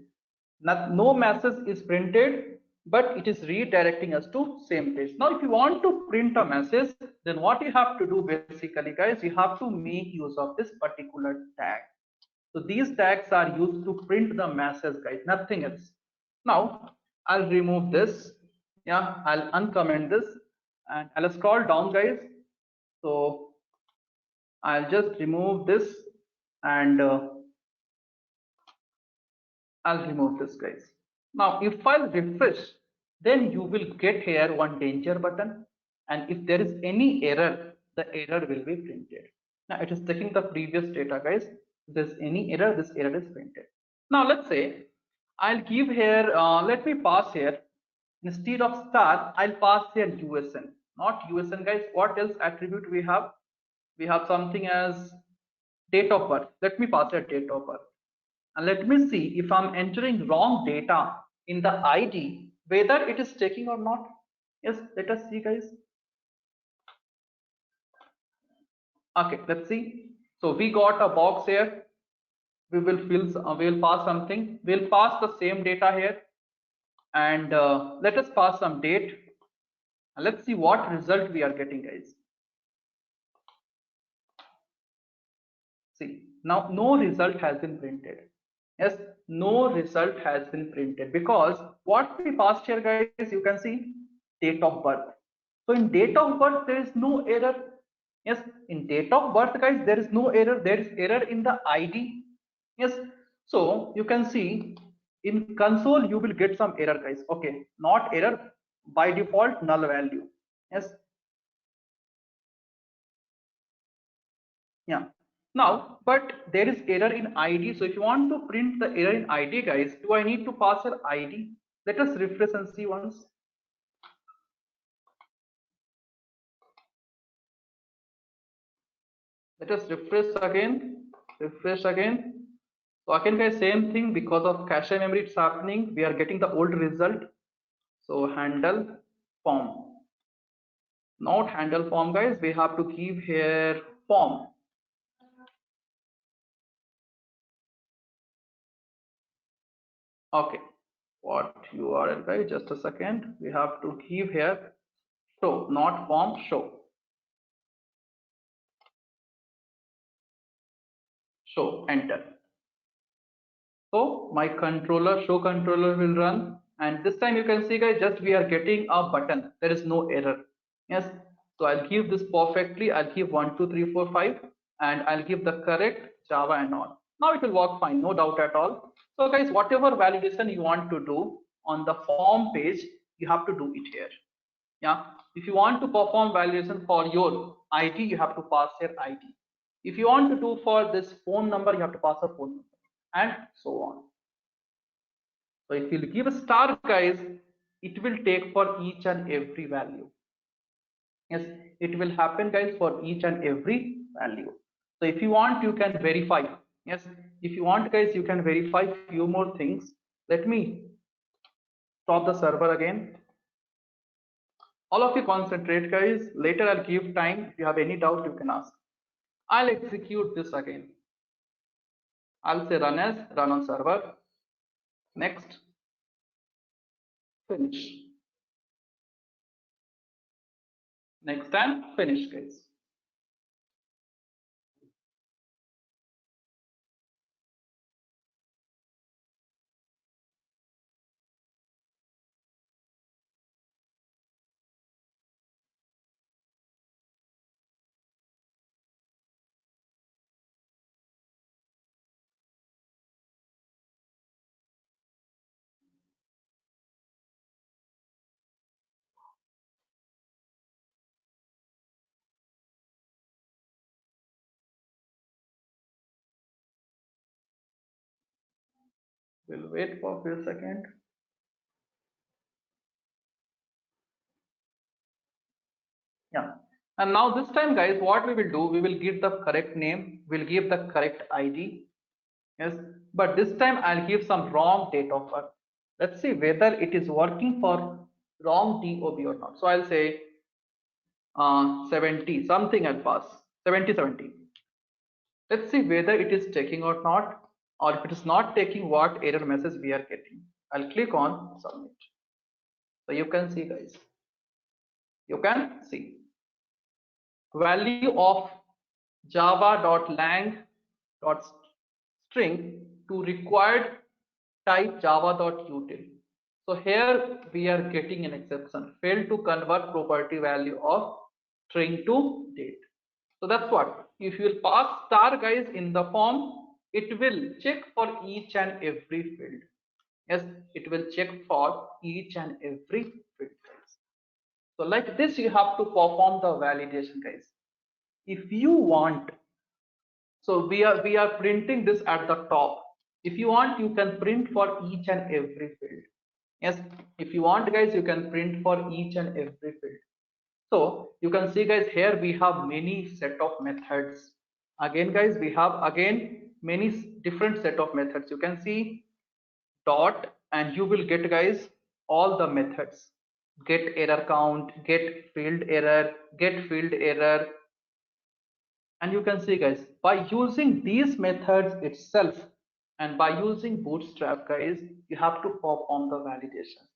no message is printed, but it is redirecting us to same page. Now if you want to print a message, then what you have to do, basically, guys, you have to make use of this particular tag. So these tags are used to print the message, guys, nothing else. Now I'll remove this. Yeah, I'll uncomment this, and I'll scroll down, guys. So I'll just remove this, and I'll remove this, guys. Now if I'll refresh, then you will get here one danger button, and if there is any error, the error will be printed. Now it is checking the previous data, guys. If there's any error, this error is printed. Now let's say I'll give here, let me pass here, instead of star, I'll pass here USN, not USN, guys. What else attribute we have? We have something as date of birth. Let me pass here date of birth. And let me see if I'm entering wrong data in the ID, whether it is checking or not. Yes, let us see, guys. Okay, let's see. So we got a box here. We will we'll pass something. We'll pass the same data here, and let us pass some date. And let's see what result we are getting, guys. See, now no result has been printed. Yes, no result has been printed because what we passed here, guys, you can see date of birth. So in date of birth, there is no error. Yes, in date of birth, guys, there is no error. There is error in the ID. Yes, so you can see in console, you will get some error, guys. Okay, not error, by default, null value. Yes, yeah. Now, but there is error in ID. So if you want to print the error in ID, guys, do I need to pass an ID? Let us refresh and see once. Let us refresh again. Refresh again. So again, guys, same thing because of cache memory, it's happening. We are getting the old result. So handle form. Not handle form, guys. We have to give here form. Okay. What URL, guys? Just a second. We have to give here show, not form, show. Show, enter. So my controller, show controller will run, and this time you can see, guys, just we are getting a button. There is no error. Yes. So I'll give this perfectly. I'll give 1, 2, 3, 4, 5, and I'll give the correct Java and all. Now it will work fine, no doubt at all. So guys, whatever validation you want to do on the form page, you have to do it here. Yeah. If you want to perform validation for your ID, you have to pass your ID. If you want to do for this phone number, you have to pass a phone number, and so on. So if you give a star, guys, it will take for each and every value. Yes, it will happen, guys, for each and every value. So if you want, you can verify. Yes, if you want, guys, you can verify few more things. Let me stop the server again. All of you concentrate, guys. Later I'll give time. If you have any doubt, you can ask. I'll execute this again. I'll say run as run on server. Next, finish. Next time, finish, guys. We'll wait for a few seconds. Yeah. And now this time, guys, what we will do, we will give the correct name, we'll give the correct ID. Yes, but this time I'll give some wrong date of birth. Let's see whether it is working for wrong DOB or not. So I'll say 70, something I'll pass, 70, 70. Let's see whether it is taking or not, or if it is not taking, what error message we are getting. I'll click on submit. So you can see, guys, you can see value of java.lang.string to required type java.util. So here we are getting an exception, failed to convert property value of string to date. So that's what, if you will pass star, guys, in the form, it will check for each and every field. Yes, it will check for each and every field. So like this, you have to perform the validation, guys. If you want, so we are printing this at the top. If you want, you can print for each and every field. Yes, if you want, guys, you can print for each and every field. So you can see, guys, here we have many set of methods. Again, guys, we have again many different set of methods. You can see dot, and you will get, guys, all the methods: get error count, get field error, get field error, And you can see guys, by using these methods itself and by using bootstrap guys, you have to perform the validation.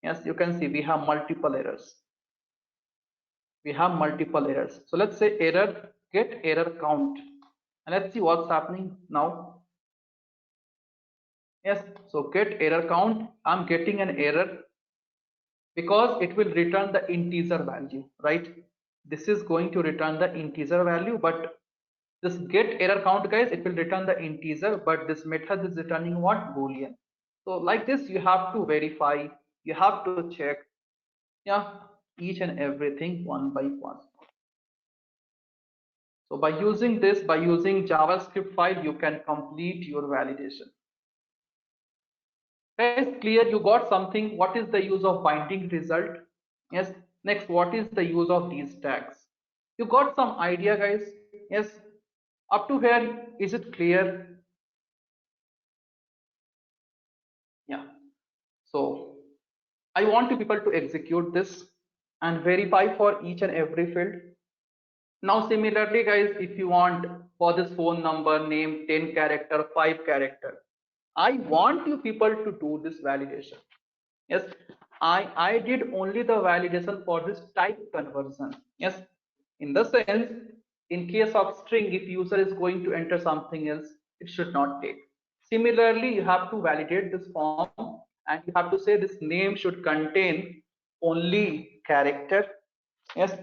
Yes, you can see we have multiple errors. We have multiple errors. So let's say error, get error count, and let's see what's happening now. Yes, so get error count, I'm getting an error because it will return the integer value, right? This is going to return the integer value, but this get error count guys, it will return the integer, but this method is returning what? Boolean. So like this, you have to verify, you have to check, yeah, each and everything one by one. So by using this, by using JavaScript file, you can complete your validation. Guys, clear? You got something. What is the use of binding result? Yes. Next, what is the use of these tags? You got some idea, guys? Yes. Up to here, is it clear? Yeah. So I want you people to execute this and verify for each and every field. Now, similarly, guys, if you want for this phone number, name, 10 character, 5 character, I want you people to do this validation. Yes, I did only the validation for this type conversion. Yes, in the sense, in case of string, if user is going to enter something else, it should not take. Similarly, you have to validate this form and you have to say this name should contain only character. Yes,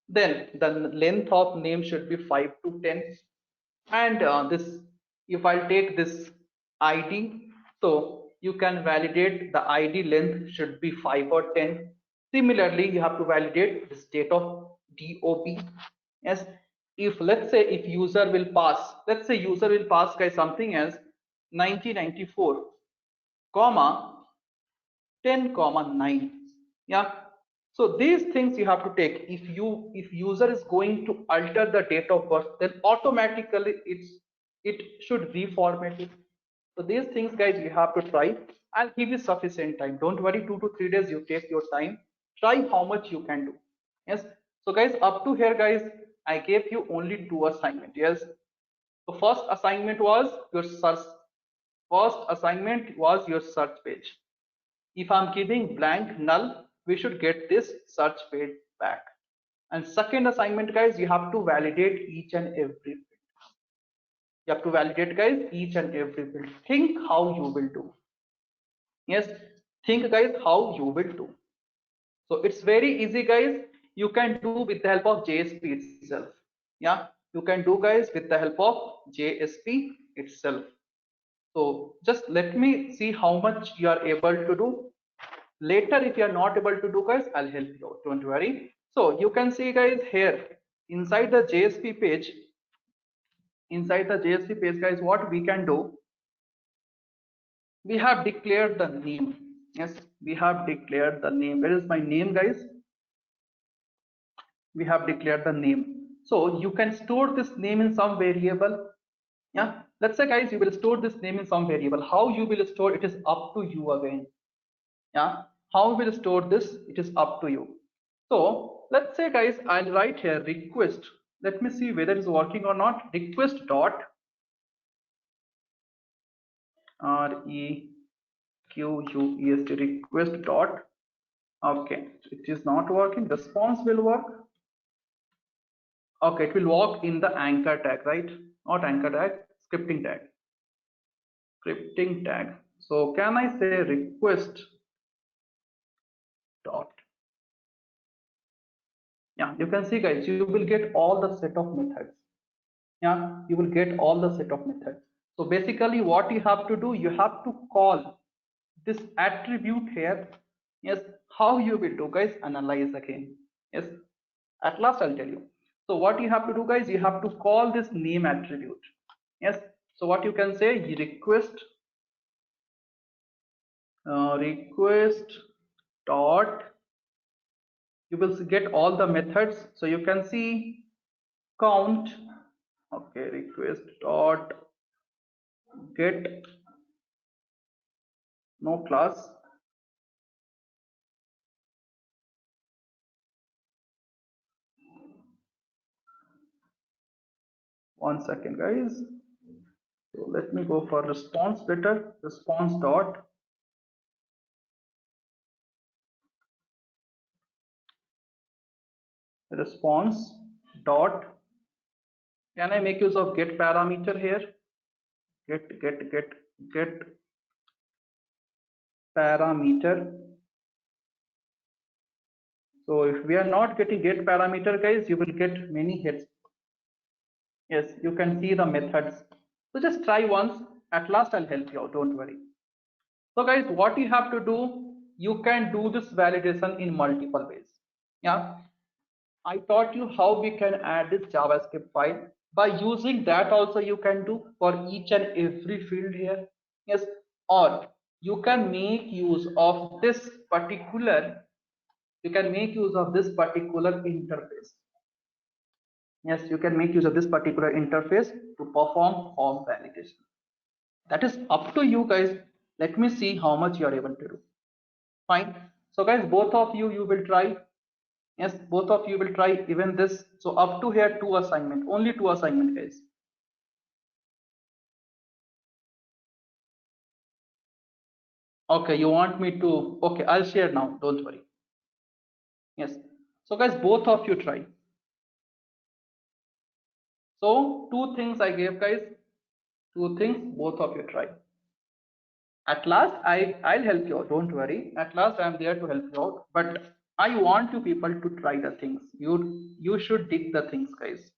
then the length of name should be 5 to 10. And this, if I'll take this ID, so you can validate the ID length should be 5 or 10. Similarly, you have to validate the state of DOP. Yes, if let's say if user will pass, let's say user will pass guys something as 1994 comma 10 comma 9. Yeah, so these things you have to take. If user is going to alter the date of birth, then automatically it should reformat it. So these things guys you have to try. I'll give you sufficient time, don't worry. 2 to 3 days you take your time, try how much you can do. Yes, so guys, up to here guys, I gave you only 2 assignment. Yes, the first assignment was your search page. If I'm giving blank null, we should get this search page back. And second assignment, guys, you have to validate each and every field. You have to validate, guys, each and every field. Think how you will do. Yes, think, guys, how you will do. So it's very easy, guys. You can do with the help of JSP itself. Yeah, you can do, guys, with the help of JSP itself. So just let me see how much you are able to do. Later, if you are not able to do, guys, I'll help you out, don't worry. So you can see guys here inside the JSP page, guys, what we can do, we have declared the name. Yes, we have declared the name. Where is my name, guys? We have declared the name. So you can store this name in some variable. Yeah, let's say guys, you will store this name in some variable. How you will store it is up to you again. Yeah, how we will store this, it is up to you. So let's say guys, I'll write here request. Let me see whether it's working or not. Request dot request, request dot, okay, it is not working. Response will work. Okay, it will work in the anchor tag, right? Not anchor tag, scripting tag. Scripting tag. So can I say request dot? Yeah, you can see guys, you will get all the set of methods. Yeah, you will get all the set of methods. So basically what you have to do, you have to call this attribute here. Yes, how you will do, guys, analyze again. Yes, at last I'll tell you. So what you have to do, guys, you have to call this name attribute. Yes, so what you can say, request dot, you will get all the methods. So you can see count. Okay, request dot get, no class, One second, guys. So let me go for response better. Response dot response dot. Can I make use of get parameter here? Get parameter. So if we are not getting get parameter, guys, you will get many hits. Yes, you can see the methods. So just try once. At last, I'll help you out. Don't worry. So guys, what you have to do, you can do this validation in multiple ways. Yeah, I taught you how we can add this JavaScript file. By using that also you can do for each and every field here. Yes, or you can make use of this particular, you can make use of this particular interface. Yes, you can make use of this particular interface to perform form validation. That is up to you guys. Let me see how much you are able to do. Fine. So guys, both of you will try. Yes, both of you will try even this. So up to here, two assignment, only two assignment, guys. Okay, you want me to, okay, I'll share now. Don't worry. Yes. So guys, both of you try. So two things I gave, guys. Two things, both of you try. At last, I'll help you out. Don't worry. At last, I'm there to help you out. But I want you people to try the things. You should dig the things, guys.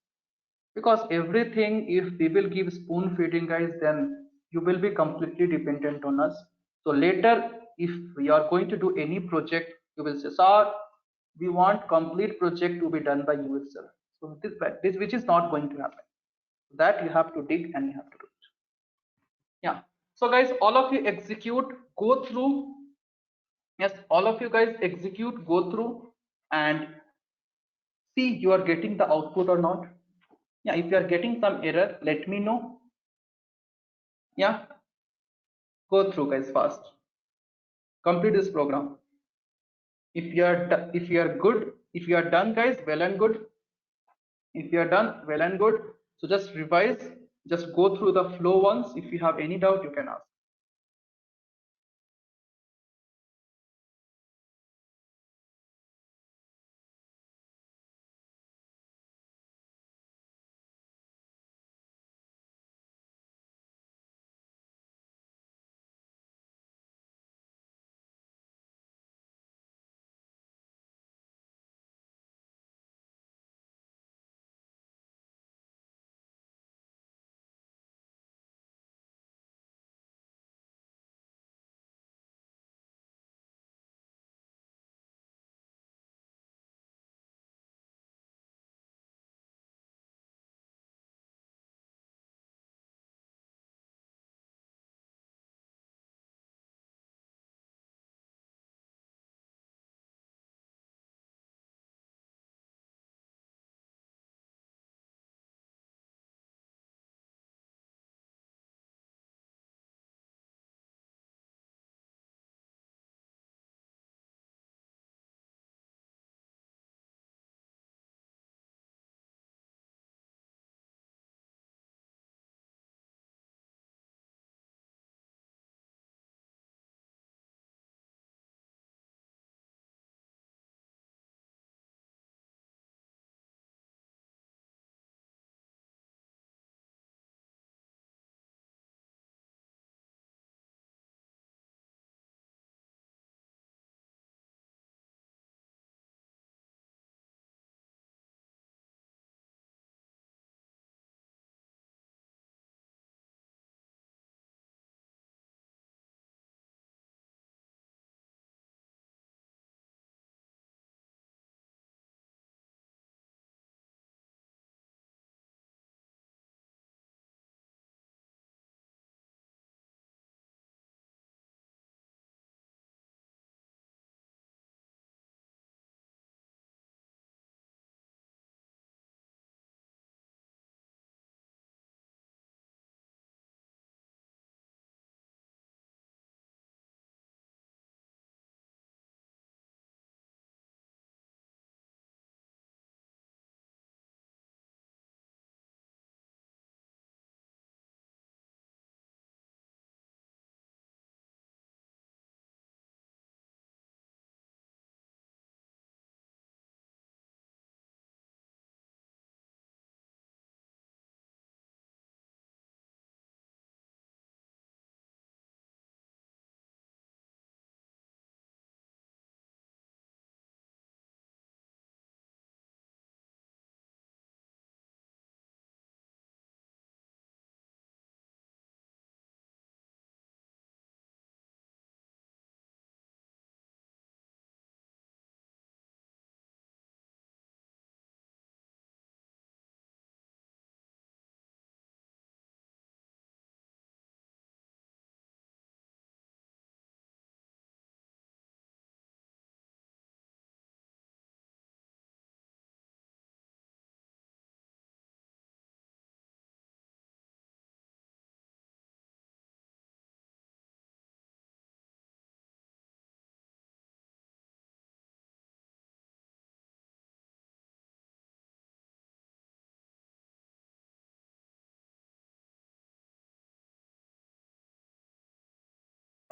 Because everything, if we will give spoon feeding, guys, then you will be completely dependent on us. So later, if we are going to do any project, you will say, sir, we want complete project to be done by you itself. So this which is not going to happen. That you have to dig and you have to do it. Yeah. So guys, all of you execute, go through. Yes, all of you guys execute, go through, and see you are getting the output or not. Yeah, if you are getting some error, let me know. Yeah, go through, guys, fast. Complete this program. If you are good, if you are done, guys, well and good. If you are done, well and good. So just revise, just go through the flow once. If you have any doubt, you can ask.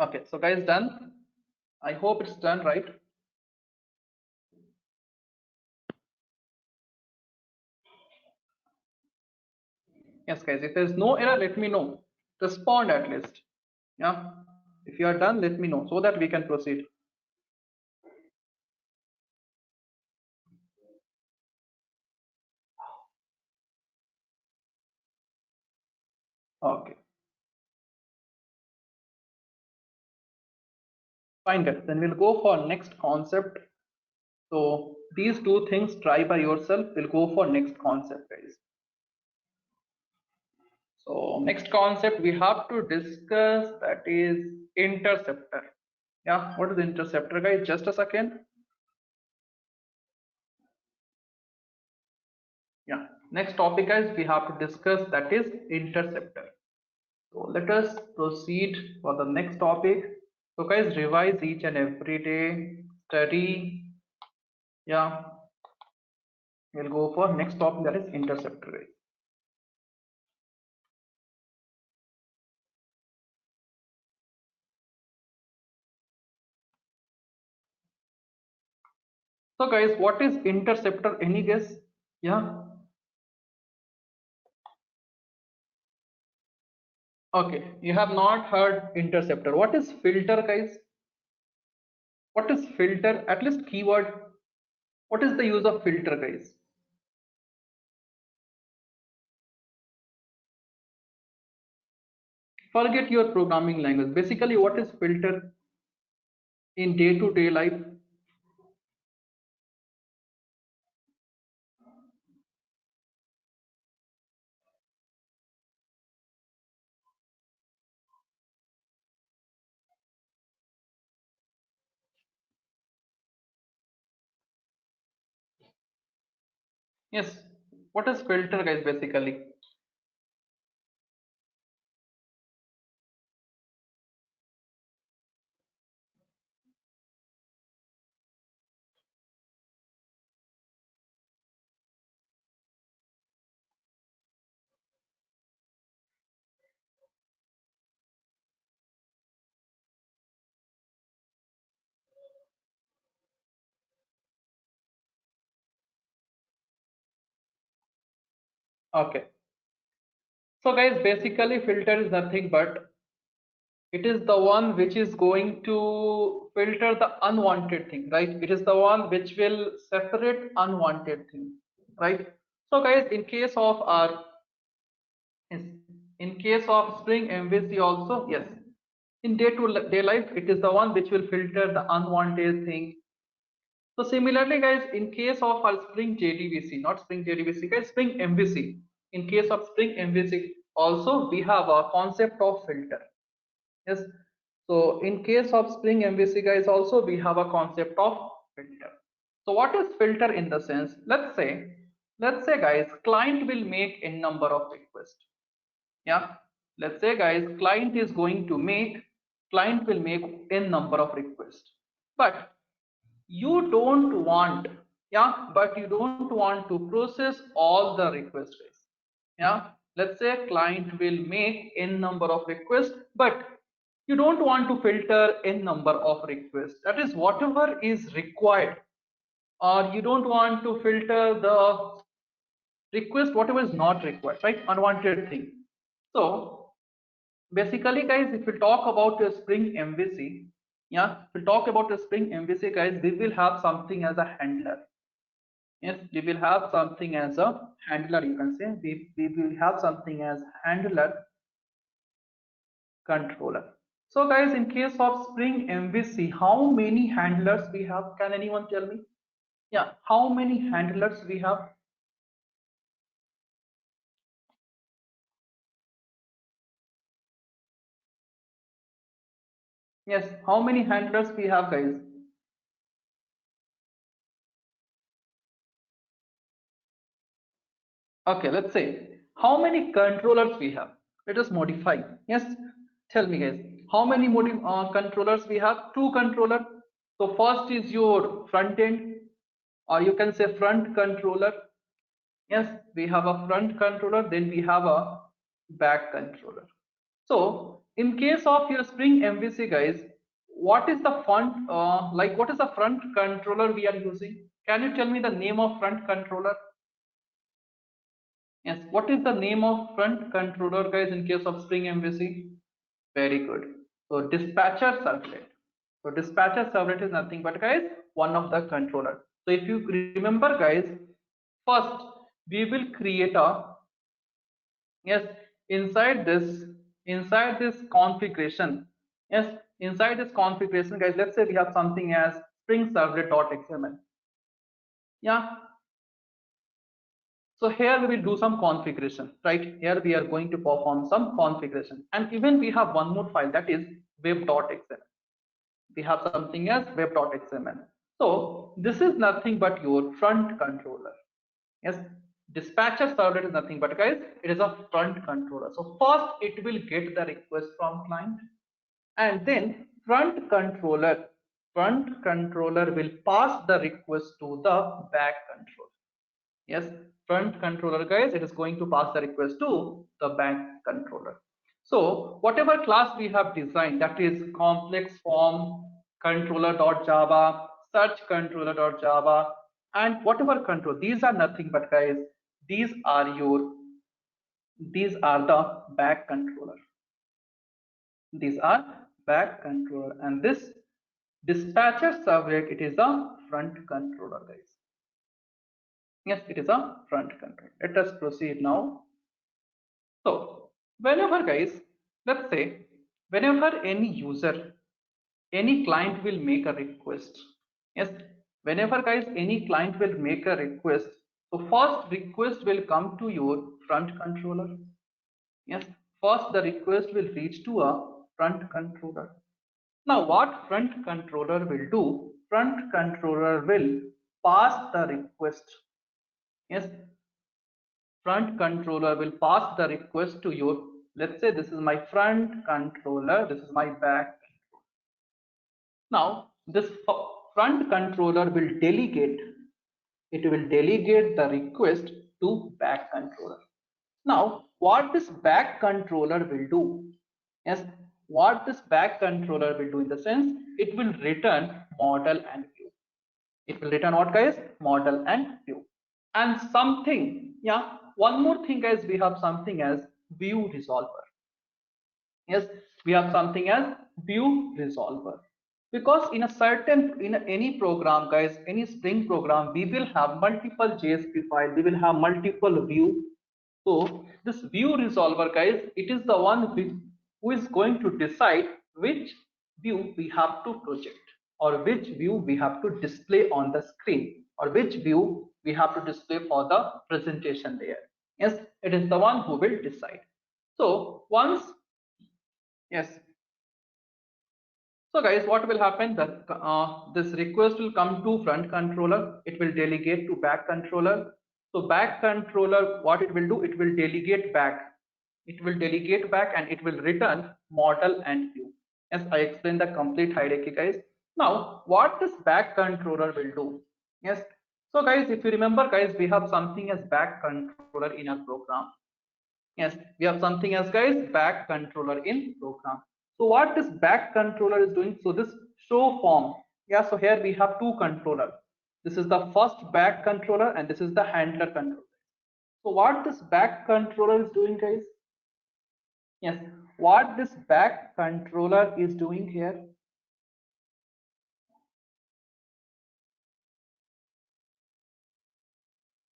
Okay, so guys, done. I hope it's done, right? Yes, guys, if there's no error, let me know. Respond at least. Yeah, if you are done, let me know so that we can proceed. Okay, fine, guys, then we'll go for next concept. So these two things, try by yourself. We'll go for next concept, guys. So next concept we have to discuss, that is interceptor. Yeah, what is interceptor, guys? Just a second. Yeah, next topic, guys, we have to discuss, that is interceptor. So let us proceed for the next topic. So guys, revise each and every day, study. Yeah, we'll go for next topic, that is interceptor, guys. So guys, what is interceptor? Any guess? Yeah. Okay, you have not heard interceptor. What is filter, guys? What is filter? At least keyword. What is the use of filter, guys? Forget your programming language. Basically, what is filter in day-to-day life? Yes. What is filter, guys, basically? Okay. So guys, basically filter is nothing but it is the one which is going to filter the unwanted thing, right? It is the one which will separate unwanted thing, right? So guys, in case of our, yes, in case of Spring MVC also, yes, in day-to-day life, it is the one which will filter the unwanted thing. So similarly, guys, in case of our Spring JDBC, not Spring JDBC, guys, Spring MVC. In case of Spring MVC, also we have a concept of filter. Yes. So in case of Spring MVC, guys, also we have a concept of filter. So what is filter in the sense? Let's say, guys, client will make n number of requests. Yeah. Let's say, guys, client will make n number of requests, but you don't want, yeah, but you don't want to process all the requests, guys. Yeah, let's say client will make n number of requests, but you don't want to filter n number of requests, that is whatever is required, or you don't want to filter the request whatever is not required, right? Unwanted thing. So basically, guys, if we talk about a Spring MVC, yeah, if we talk about a Spring MVC, guys, we will have something as a handler. Yes, we will have something as a handler, you can say. We will have something as handler controller. So guys, in case of Spring MVC, how many handlers we have? Can anyone tell me? Yeah, how many handlers we have? Yes, how many handlers we have, guys? Okay, let's say how many controllers we have. Let us modify. Yes, tell me, guys, how many controllers we have? Two controller. So first is your front end, or you can say front controller. Yes, we have a front controller, then we have a back controller. So In case of your Spring MVC, guys, what is the front, what is the front controller we are using? Can you tell me the name of front controller? Yes, what is the name of front controller, guys, in case of Spring MVC? Very good. So dispatcher servlet. So dispatcher servlet is nothing but, guys, one of the controller. So if you remember, guys, first we will create a, yes, inside this configuration, yes, inside this configuration, guys, let's say we have something as Spring servlet.xml. Yeah, so here we will do some configuration, right? Here we are going to perform some configuration, and even we have one more file, that is web.xml. We have something as web.xml. So this is nothing but your front controller. Yes, dispatcher servlet is nothing but, guys, it is a front controller. So first it will get the request from client, and then front controller will pass the request to the back controller. Yes, front controller, guys, it is going to pass the request to the back controller. So whatever class we have designed, that is complex form controller.java, search controller.java, and whatever control, these are nothing but, guys, these are your, these are the back controller. These are back controller, and this dispatcher servlet, it is a front controller, guys. Yes, it is a front controller. Let us proceed now. So whenever, guys, let's say whenever any user, any client will make a request. Yes, whenever, guys, any client will make a request, so first request will come to your front controller. Yes, first the request will reach to a front controller. Now what front controller will do? Front controller will pass the request. Yes, front controller will pass the request to your, let's say this is my front controller, this is my back. Now this front controller will delegate, it will delegate the request to back controller. Now what this back controller will do, yes, what this back controller will do, in the sense it will return model and view. It will return what, guys? Model and view. And something, yeah, one more thing, guys, we have something as view resolver. Yes, we have something as view resolver, because in a certain, in any program, guys, any Spring program, we will have multiple JSP file, we will have multiple view. So this view resolver, guys, it is the one who is going to decide which view we have to project, or which view we have to display on the screen, or which view we have to display for the presentation layer. Yes, it is the one who will decide. So once, yes, so, guys, what will happen, that this request will come to front controller, it will delegate to back controller. So back controller, what it will do, it will delegate back, it will delegate back, and it will return model and view. Yes, I explained the complete hierarchy, guys. Now what this back controller will do, yes, so guys, if you remember, guys, we have something as back controller in our program. Yes, we have something as, guys, back controller in program. So what this back controller is doing, so this show form, yeah, so here we have two controller. This is the first back controller, and this is the handler controller. So what this back controller is doing, guys, yes, what this back controller is doing here,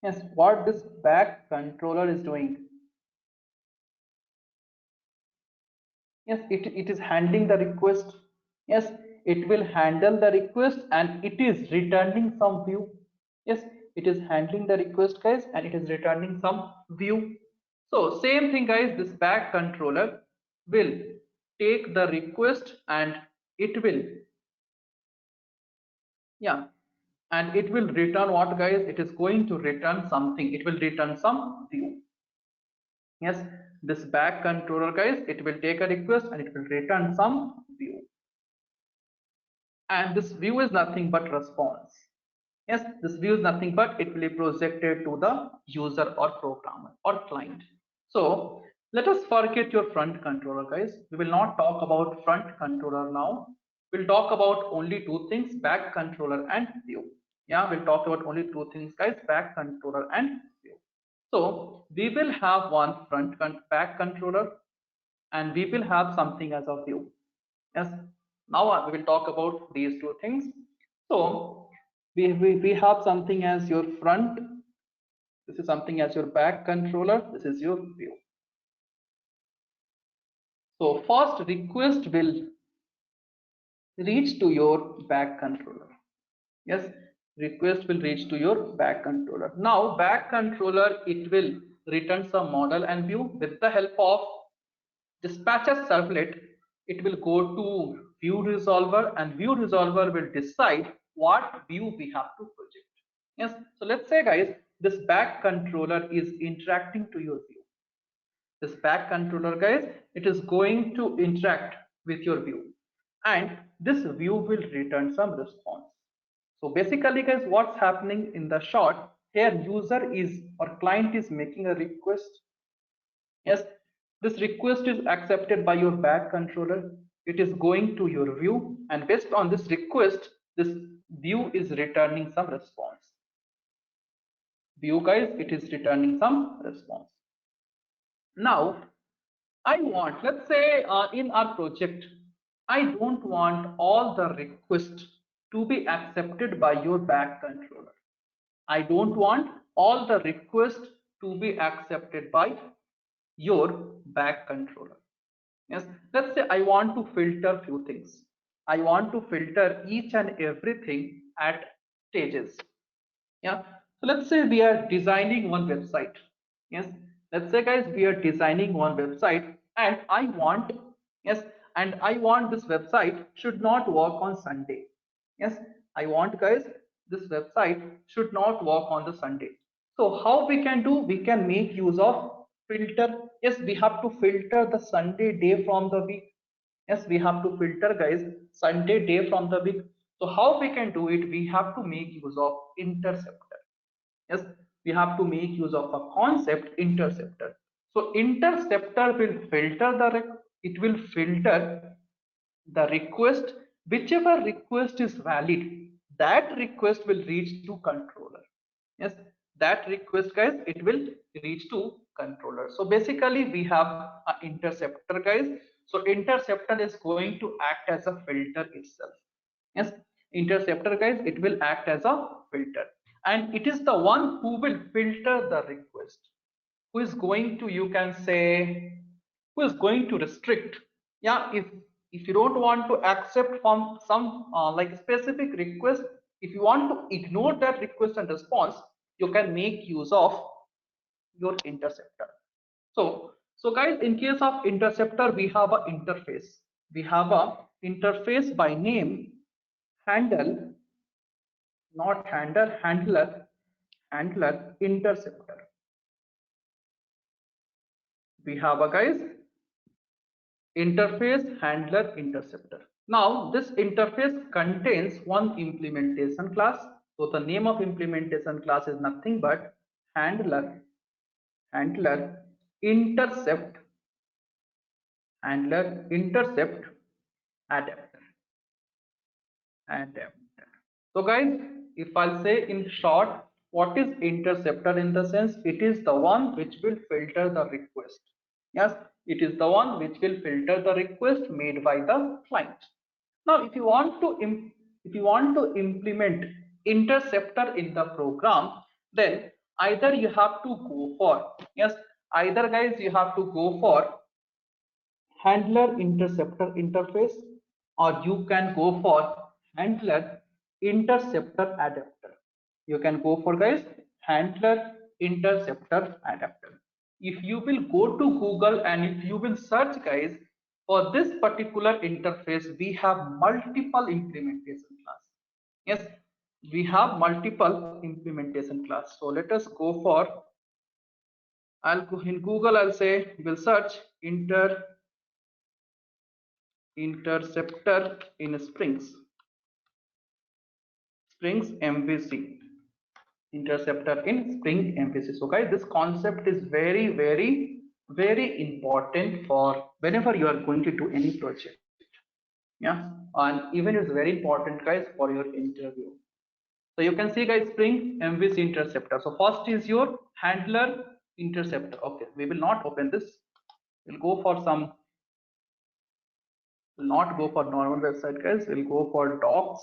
yes, what this back controller is doing, yes, it is handling the request. Yes, it will handle the request, and it is returning some view. Yes, it is handling the request, guys, and it is returning some view. So same thing, guys, this back controller will take the request, and it will, yeah, and it will return what, guys, it is going to return something, it will return some view. Yes, this back controller, guys, it will take a request, and it will return some view. And this view is nothing but response. Yes, this view is nothing but, it will be projected to the user or programmer or client. So Let us forget your front controller, guys. We will not talk about front controller now. We'll talk about only two things, back controller and view. Yeah, we'll talk about only two things, guys, back controller and view. So we will have one back controller and we will have something as a view. Yes, now we will talk about these two things. So we have something as your front, this is something as your back controller, this is your view. So first request will reach to your back controller. Yes, request will reach to your back controller. Now back controller, it will return some model and view with the help of dispatcher servlet. It will go to view resolver and view resolver will decide what view we have to project. Yes, so let's say guys, this back controller is interacting to your view. This back controller, guys, it is going to interact with your view and this view will return some response. So basically, guys, what's happening in the short here, user is or client is making a request. Yes, this request is accepted by your back controller. It is going to your view and based on this request, this view is returning some response. View, guys, it is returning some response. Now I want, let's say in our project, I don't want all the requests to be accepted by your back controller. I don't want all the requests to be accepted by your back controller. Yes, let's say I want to filter few things. I want to filter each and everything at stages. Yeah, so let's say we are designing one website. Yes, let's say guys, we are designing one website and I want, yes, and I want this website should not work on Sunday. Yes, I want guys, this website should not work on the Sunday. So how we can do, we can make use of filter. Yes, we have to filter the Sunday day from the week. Yes, we have to filter guys Sunday day from the week. So how we can do it, we have to make use of interceptor. Yes, we have to make use of a concept, interceptor. So interceptor will filter it will filter the request, whichever request is valid, that request will reach to controller. Yes, that request guys, it will reach to controller. So basically we have an interceptor guys. So interceptor is going to act as a filter itself. Yes, interceptor guys, it will act as a filter and it is the one who will filter the request, who is going to, you can say, who is going to restrict. Yeah, if you don't want to accept from some like specific request, if you want to ignore that request and response, you can make use of your interceptor. So guys, in case of interceptor, we have a interface. We have a interface by name handle, not handler, handler interceptor. We have a guys interface handler interceptor. Now this interface contains one implementation class. So the name of implementation class is nothing but handler intercept handler intercept adapter. So guys, if I'll say in short, what is interceptor? In the sense, it is the one which will filter the request. Yes, it is the one which will filter the request made by the client. Now, if you want to implement interceptor in the program, then either you have to go for, yes, either guys you have to go for handler interceptor interface or you can go for handler interceptor adapter. You can go for guys handler interceptor adapter. If you will go to Google and if you will search guys for this particular interface, we have multiple implementation class. Yes, we have multiple implementation class. So let us go for, I'll go in Google, I'll say we'll search interceptor in Springs MVC. Interceptor in Spring MVC. So guys, this concept is very very important for whenever you are going to do any project. Yeah, and even it's very important guys for your interview. So you can see guys, Spring MVC interceptor. So first is your handler interceptor. Okay, we will not open this. We'll go for some, will not go for normal website guys. We'll go for docs.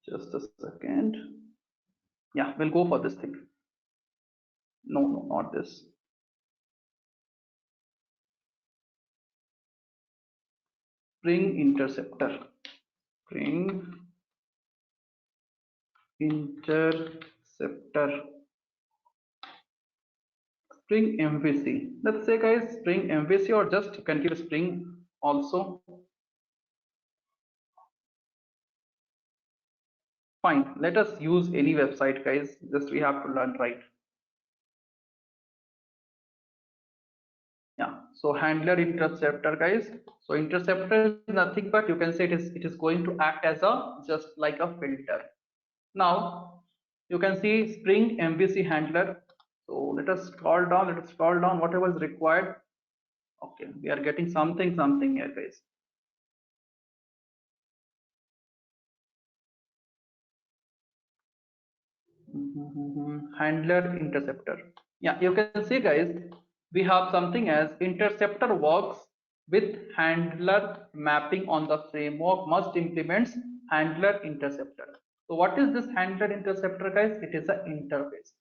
Just a second. Yeah, we'll go for this thing. No, no, not this. Spring interceptor. Spring interceptor. Spring MVC. Let's say guys, Spring MVC or just you can give Spring also. Fine. Let us use any website guys. Just we have to learn, right? Yeah. So handler interceptor guys. So interceptor is nothing but you can say it is going to act as a just like a filter. Now you can see Spring MVC handler. So let us scroll down. Let us scroll down. Whatever is required. Okay, we are getting something here guys. Handler interceptor. Yeah, you can see guys, we have something as interceptor works with handler mapping on the framework must implements handler interceptor. So what is this handler interceptor guys? It is an interface.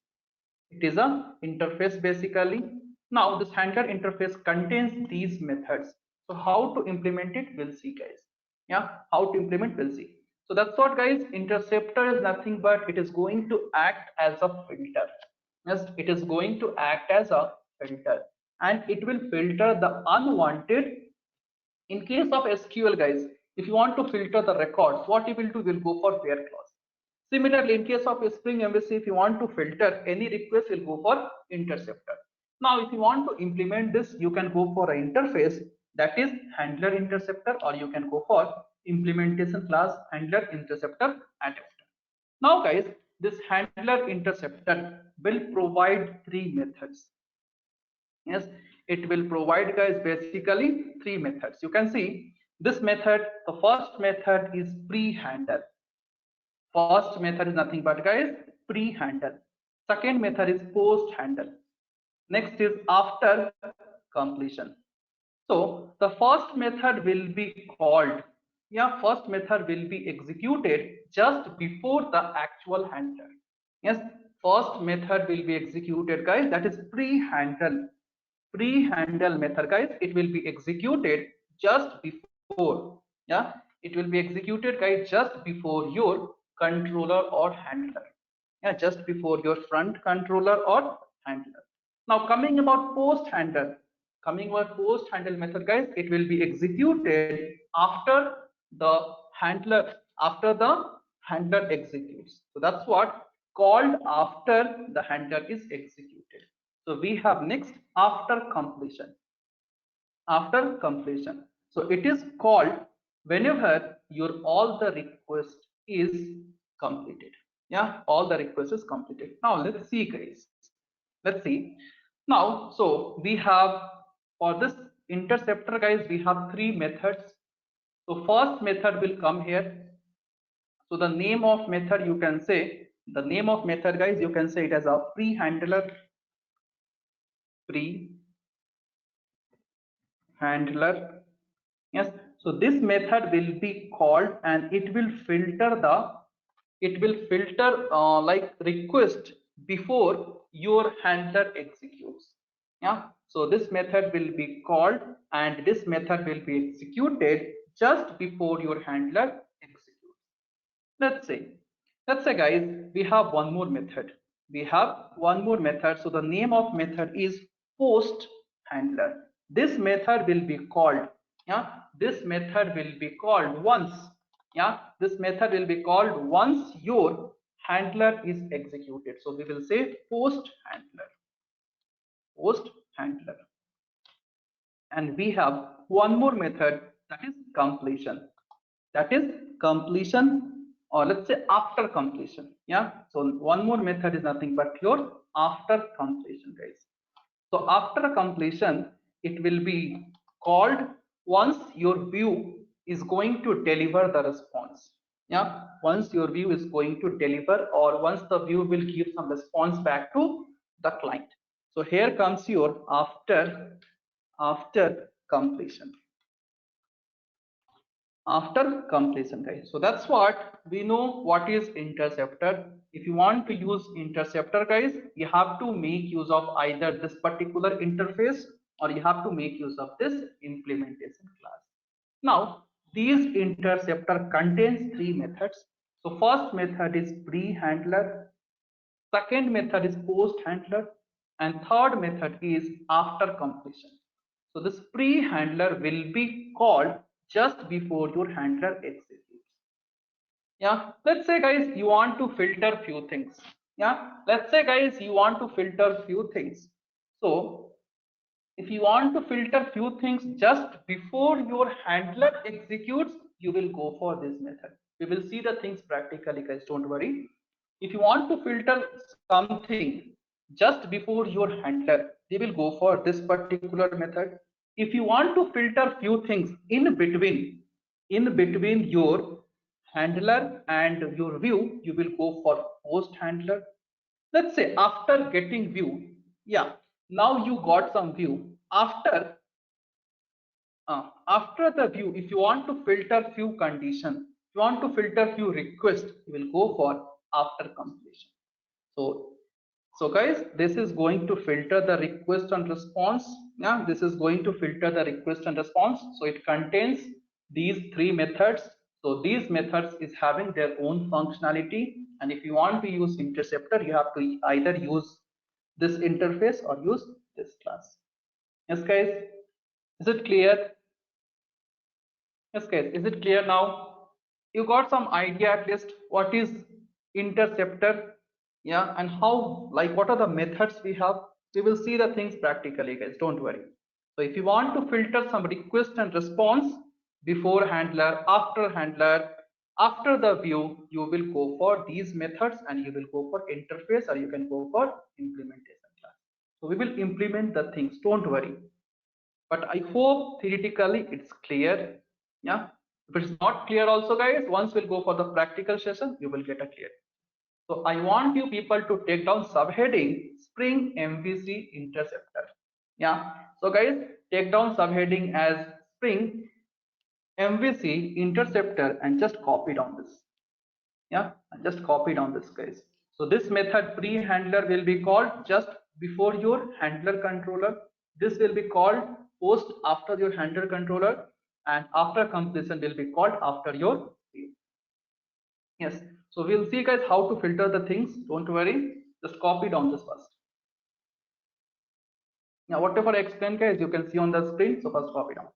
It is a interface basically. Now this handler interface contains these methods. So how to implement it, we'll see guys. Yeah, how to implement, we'll see. So that's what guys, interceptor is nothing but it is going to act as a filter. Yes, it is going to act as a filter and it will filter the unwanted. In case of SQL guys, if you want to filter the records, what you will do, will go for where clause. Similarly, in case of Spring MVC, if you want to filter any request, you'll go for interceptor. Now, if you want to implement this, you can go for an interface that is handler interceptor, or you can go for implementation class handler interceptor adapter. Now, guys, this handler interceptor will provide three methods. Yes, it will provide guys basically three methods. You can see this method, the first method is pre-handle. First method is nothing but guys pre-handle. Second method is post-handle. Next is after completion. So the first method will be called, yeah, first method will be executed just before the actual handler. Yes, first method will be executed guys, that is pre-handle. Pre-handle method guys, it will be executed just before, yeah, it will be executed guys just before your controller or handler. Yeah, just before your front controller or handler. Now coming about post handle, coming about post handle method guys, it will be executed after the handler executes. So that's what called after the handler is executed. So we have next after completion. After completion. So it is called whenever your all the request is completed. Yeah, all the request is completed. Now let's see guys. Let's see. Now, so we have for this interceptor guys, we have three methods. So first method will come here. So the name of method you can say, the name of method guys, you can say it as a pre-handler, pre-handler. Yes, so this method will be called and it will filter like request before your handler executes. Yeah, so this method will be called and this method will be executed just before your handler executes. Let's say, guys, we have one more method. We have one more method. So the name of method is post handler. This method will be called, yeah, this method will be called once, yeah, this method will be called once your handler is executed. So we will say post handler, post handler. And we have one more method, that is completion. That is completion or let's say after completion. Yeah, so one more method is nothing but your after completion, guys. So after completion, it will be called once your view is going to deliver the response. Yeah, once your view is going to deliver, or once the view will give some response back to the client. So here comes your after completion. After completion, guys. So that's what we know what is interceptor. If you want to use interceptor, guys, you have to make use of either this particular interface, or you have to make use of this implementation class. Now these interceptor contains three methods. So first method is pre-handler, second method is post handler, and third method is after completion. So this pre-handler will be called just before your handler executes. Yeah, let's say guys you want to filter few things. Yeah, let's say guys you want to filter few things. So if you want to filter few things just before your handler executes, you will go for this method. We will see the things practically, guys, don't worry. If you want to filter something just before your handler, they will go for this particular method. If you want to filter few things in between your handler and your view, you will go for post handler. Let's say after getting view, yeah, now you got some view. After the view, if you want to filter few condition, if you want to filter few requests, you will go for after completion. So so guys, this is going to filter the request and response. Yeah, this is going to filter the request and response. So it contains these three methods. So these methods is having their own functionality, and if you want to use interceptor, you have to either use this interface or use this class. Yes guys, is it clear? Yes guys, is it clear now? You got some idea at least what is interceptor? Yeah, and how, like what are the methods we have? We will see the things practically, guys, don't worry. So if you want to filter some request and response before handler, after the view, you will go for these methods, and you will go for interface, or you can go for implementation class. So we will implement the things, don't worry. But I hope theoretically it's clear. Yeah, if it's not clear also, guys, once we'll go for the practical session, you will get a clear. So I want you people to take down subheading Spring MVC interceptor. Yeah, so guys, take down subheading as Spring MVC interceptor and just copy down this. Yeah, and just copy down this, guys. So this method pre-handler will be called just before your handler controller. This will be called post after your handler controller, and after completion will be called after your view. Yes, so we'll see, guys, how to filter the things. Don't worry, just copy down this first. Now whatever I explained, guys, you can see on the screen. So first copy down.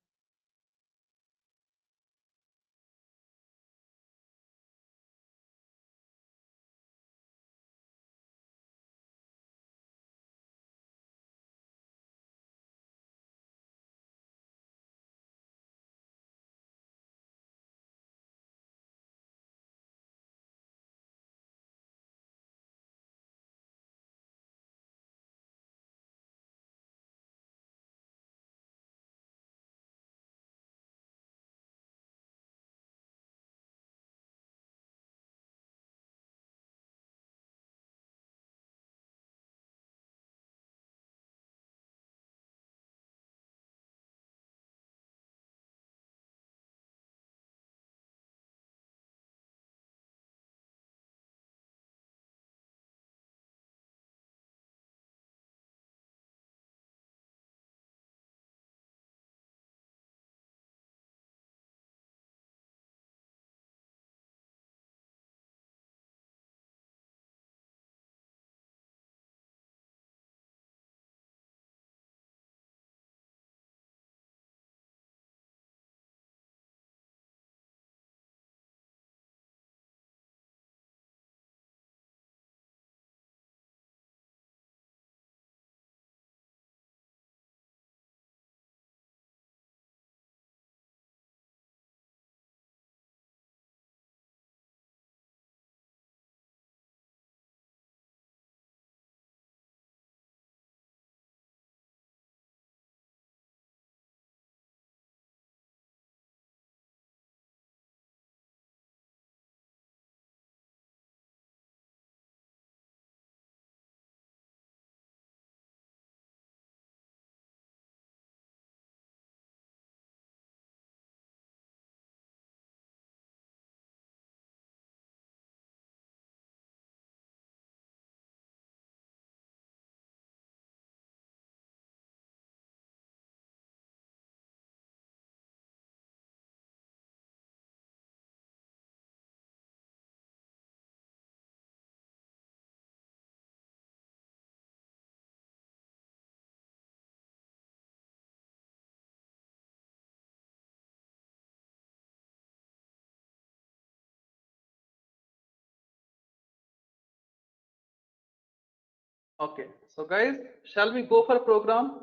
Okay, so guys, shall we go for a program?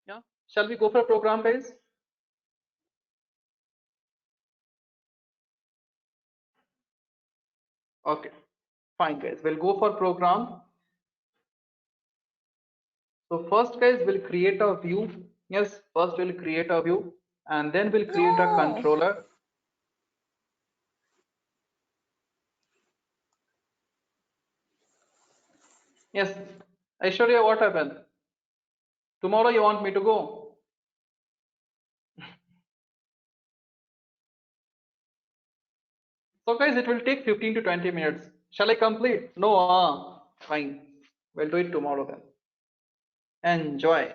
Yeah, shall we go for a program, guys? Okay, fine, guys. We'll go for program. So first, guys, we'll create a view. Yes, first we'll create a view, and then we'll create a No. controller. Yes, Aishwarya, what happened? Tomorrow you want me to go? So guys, it will take 15 to 20 minutes. Shall I complete? No, fine. We'll do it tomorrow then. Enjoy.